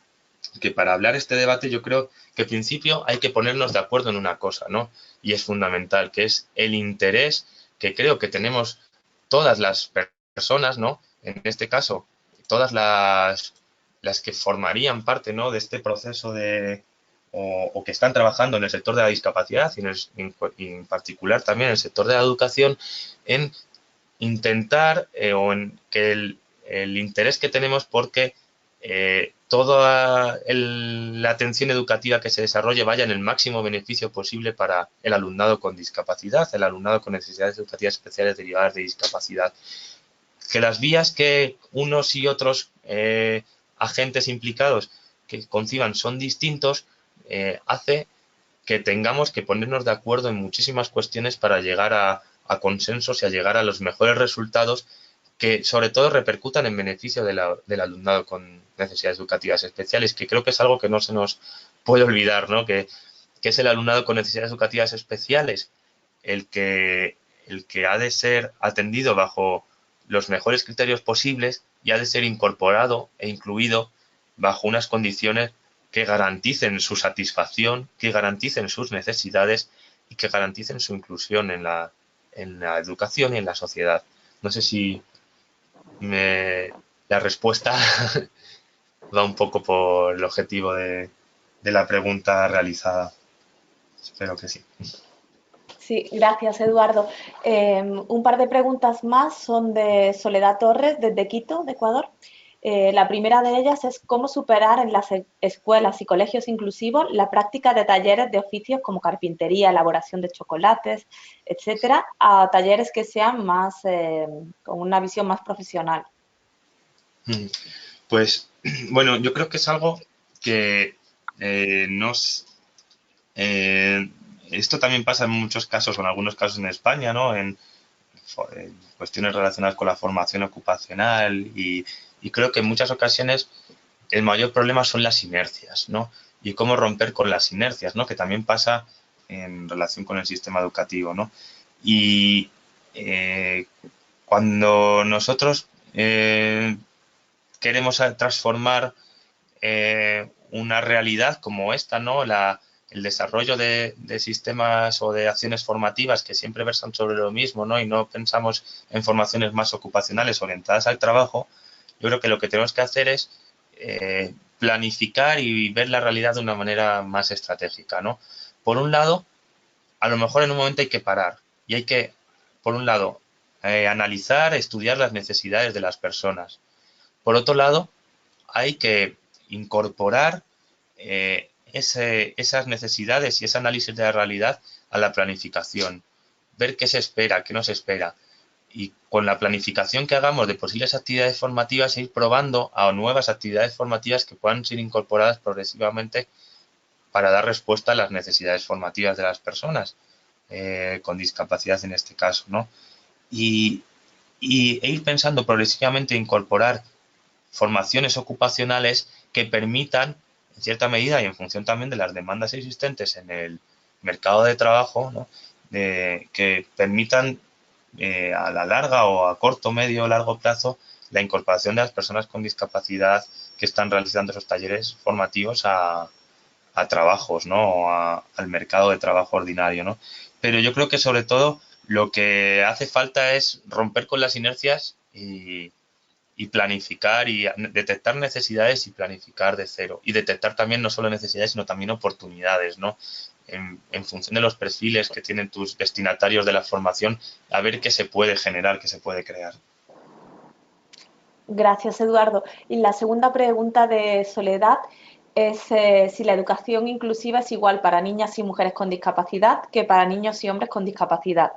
para hablar este debate yo creo que al principio hay que ponernos de acuerdo en una cosa, ¿no? Y es fundamental, que es el interés que creo que tenemos todas las personas, ¿no? En este caso, todas las que formarían parte, ¿no?, de este proceso o que están trabajando en el sector de la discapacidad y en particular también en el sector de la educación, en intentar o en que el interés que tenemos porque toda la atención educativa que se desarrolle vaya en el máximo beneficio posible para el alumnado con discapacidad, el alumnado con necesidades educativas especiales derivadas de discapacidad. Que las vías que unos y otros agentes implicados que conciban son distintos, hace que tengamos que ponernos de acuerdo en muchísimas cuestiones para llegar a consensos y a llegar a los mejores resultados que sobre todo repercutan en beneficio del alumnado con necesidades educativas especiales, que creo que es algo que no se nos puede olvidar, ¿no? Que es el alumnado con necesidades educativas especiales el que ha de ser atendido bajo los mejores criterios posibles y ha de ser incorporado e incluido bajo unas condiciones que garanticen su satisfacción, que garanticen sus necesidades y que garanticen su inclusión en la educación y en la sociedad. No sé si la respuesta va un poco por el objetivo de la pregunta realizada. Espero que sí. Sí, gracias, Eduardo. Un par de preguntas más son de Soledad Torres, desde Quito, de Ecuador. La primera de ellas es cómo superar en las escuelas y colegios inclusivos la práctica de talleres de oficios como carpintería, elaboración de chocolates, etcétera, a talleres que sean más, con una visión más profesional. Pues bueno, yo creo que es algo que nos... esto también pasa en muchos casos, o en algunos casos en España, ¿no? En cuestiones relacionadas con la formación ocupacional y creo que en muchas ocasiones el mayor problema son las inercias, ¿no? Y cómo romper con las inercias, ¿no? Que también pasa en relación con el sistema educativo, ¿no? Y cuando nosotros queremos transformar una realidad como esta, ¿no? El desarrollo de sistemas o de acciones formativas que siempre versan sobre lo mismo, ¿no? Y no pensamos en formaciones más ocupacionales orientadas al trabajo, yo creo que lo que tenemos que hacer es planificar y ver la realidad de una manera más estratégica, ¿no? Por un lado, a lo mejor en un momento hay que parar y hay que, por un lado, analizar, estudiar las necesidades de las personas. Por otro lado, hay que incorporar esas necesidades y ese análisis de la realidad a la planificación, ver qué se espera, qué no se espera. Y con la planificación que hagamos de posibles actividades formativas, ir probando a nuevas actividades formativas que puedan ser incorporadas progresivamente para dar respuesta a las necesidades formativas de las personas con discapacidad en este caso, ¿no? Y, e ir pensando progresivamente en incorporar formaciones ocupacionales que permitan, en cierta medida y en función también de las demandas existentes en el mercado de trabajo, ¿no? Que permitan a la larga o a corto, medio o largo plazo la incorporación de las personas con discapacidad que están realizando esos talleres formativos a trabajos, ¿no? O al mercado de trabajo ordinario, ¿no? Pero yo creo que sobre todo lo que hace falta es romper con las inercias y y planificar y detectar necesidades y planificar de cero. Y detectar también no solo necesidades, sino también oportunidades, ¿no? En función de los perfiles que tienen tus destinatarios de la formación, a ver qué se puede generar, qué se puede crear. Gracias, Eduardo. Y la segunda pregunta de Soledad es si la educación inclusiva es igual para niñas y mujeres con discapacidad que para niños y hombres con discapacidad.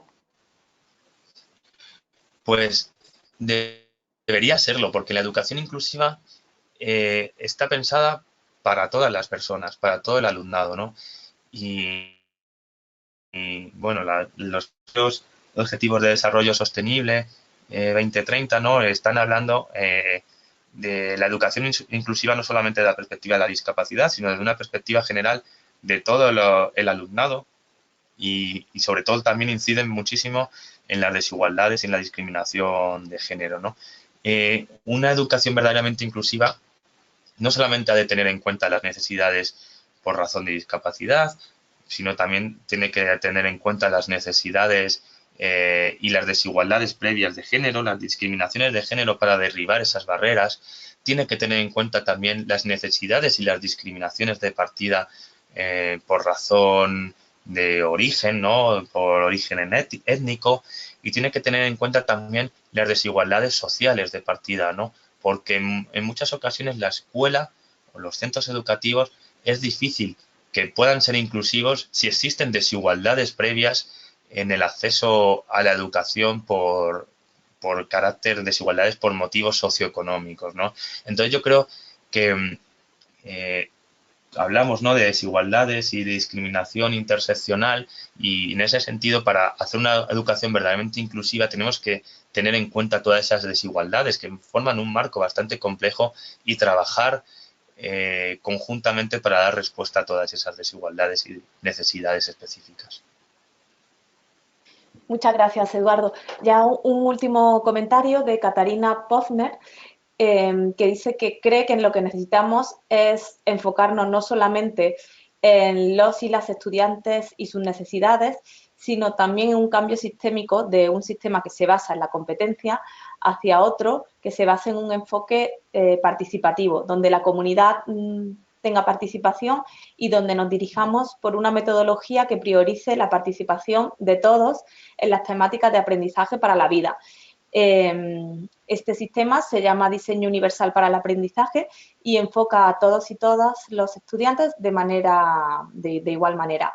Pues debería serlo, porque la educación inclusiva está pensada para todas las personas, para todo el alumnado, ¿no? Y, bueno, los Objetivos de Desarrollo Sostenible 2030, ¿no? Están hablando de la educación inclusiva no solamente de la perspectiva de la discapacidad, sino desde una perspectiva general de todo el alumnado y sobre todo también inciden muchísimo en las desigualdades y en la discriminación de género, ¿no? Una educación verdaderamente inclusiva no solamente ha de tener en cuenta las necesidades por razón de discapacidad, sino también tiene que tener en cuenta las necesidades y las desigualdades previas de género, las discriminaciones de género para derribar esas barreras. Tiene que tener en cuenta también las necesidades y las discriminaciones de partida por razón de origen, ¿no? Por origen étnico, y tiene que tener en cuenta también las desigualdades sociales de partida, ¿no? Porque en muchas ocasiones la escuela o los centros educativos es difícil que puedan ser inclusivos si existen desigualdades previas en el acceso a la educación por carácter, desigualdades por motivos socioeconómicos, ¿no? Entonces yo creo que eh, hablamos, ¿no?, de desigualdades y de discriminación interseccional, y en ese sentido, para hacer una educación verdaderamente inclusiva tenemos que tener en cuenta todas esas desigualdades que forman un marco bastante complejo y trabajar conjuntamente para dar respuesta a todas esas desigualdades y necesidades específicas. Muchas gracias, Eduardo. Ya un último comentario de Catarina Pozner, que dice que cree que en lo que necesitamos es enfocarnos no solamente en los y las estudiantes y sus necesidades, sino también en un cambio sistémico de un sistema que se basa en la competencia hacia otro que se basa en un enfoque participativo, donde la comunidad tenga participación y donde nos dirijamos por una metodología que priorice la participación de todos en las temáticas de aprendizaje para la vida. Este sistema se llama Diseño Universal para el Aprendizaje y enfoca a todos y todas los estudiantes de igual manera.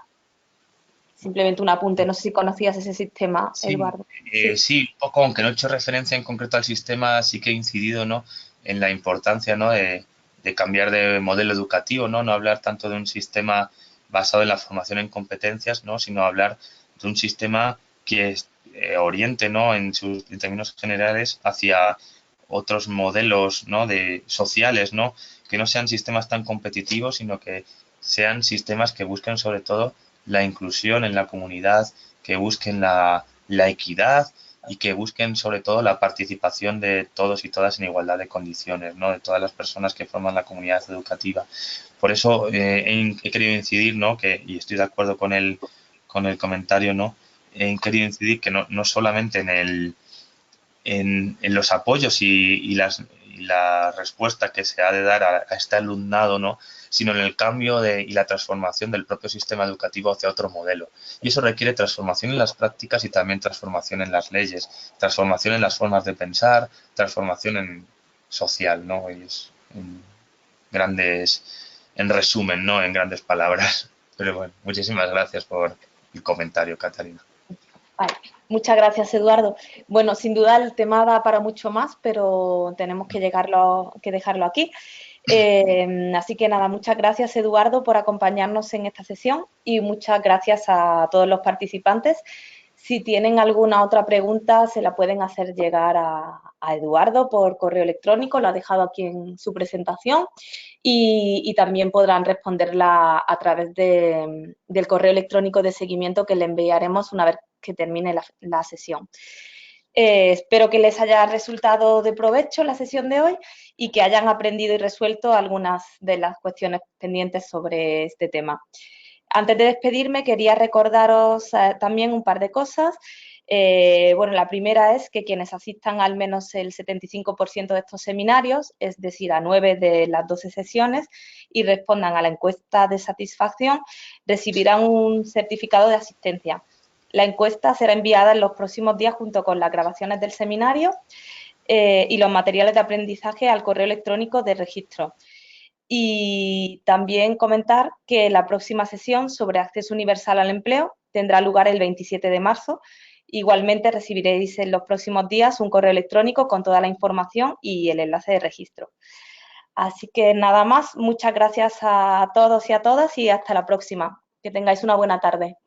Simplemente un apunte, no sé si conocías ese sistema, Sí, Eduardo. Sí. sí, un poco, aunque no he hecho referencia en concreto al sistema, sí que he incidido, ¿no?, en la importancia, ¿no?, de cambiar de modelo educativo, ¿no? No hablar tanto de un sistema basado en la formación en competencias, ¿no?, sino hablar de un sistema que oriente, ¿no?, en términos generales hacia otros modelos, ¿no?, sociales, ¿no?, que no sean sistemas tan competitivos, sino que sean sistemas que busquen sobre todo la inclusión en la comunidad, que busquen la equidad y que busquen sobre todo la participación de todos y todas en igualdad de condiciones, ¿no?, de todas las personas que forman la comunidad educativa. Por eso he querido incidir, ¿no?, y estoy de acuerdo con el comentario, ¿no?, he querido incidir que no solamente en los apoyos y la respuesta que se ha de dar a este alumnado, ¿no?, sino en el cambio y la transformación del propio sistema educativo hacia otro modelo. Y eso requiere transformación en las prácticas y también transformación en las leyes, transformación en las formas de pensar, transformación social, ¿no? Y es en resumen, ¿no?, en grandes palabras. Pero bueno, muchísimas gracias por el comentario, Catalina. Vale. Muchas gracias, Eduardo. Bueno, sin duda el tema da para mucho más, pero tenemos que dejarlo aquí. Así que nada, muchas gracias, Eduardo, por acompañarnos en esta sesión y muchas gracias a todos los participantes. Si tienen alguna otra pregunta, se la pueden hacer llegar a Eduardo por correo electrónico, lo ha dejado aquí en su presentación, y también podrán responderla a través del correo electrónico de seguimiento que le enviaremos una vez que termine la sesión. Espero que les haya resultado de provecho la sesión de hoy y que hayan aprendido y resuelto algunas de las cuestiones pendientes sobre este tema. Antes de despedirme, quería recordaros también un par de cosas. Bueno, la primera es que quienes asistan al menos el 75% de estos seminarios, es decir, a 9 de las 12 sesiones, y respondan a la encuesta de satisfacción, recibirán un certificado de asistencia. La encuesta será enviada en los próximos días junto con las grabaciones del seminario y los materiales de aprendizaje al correo electrónico de registro. Y también comentar que la próxima sesión sobre acceso universal al empleo tendrá lugar el 27 de marzo. Igualmente recibiréis en los próximos días un correo electrónico con toda la información y el enlace de registro. Así que nada más, muchas gracias a todos y a todas y hasta la próxima. Que tengáis una buena tarde.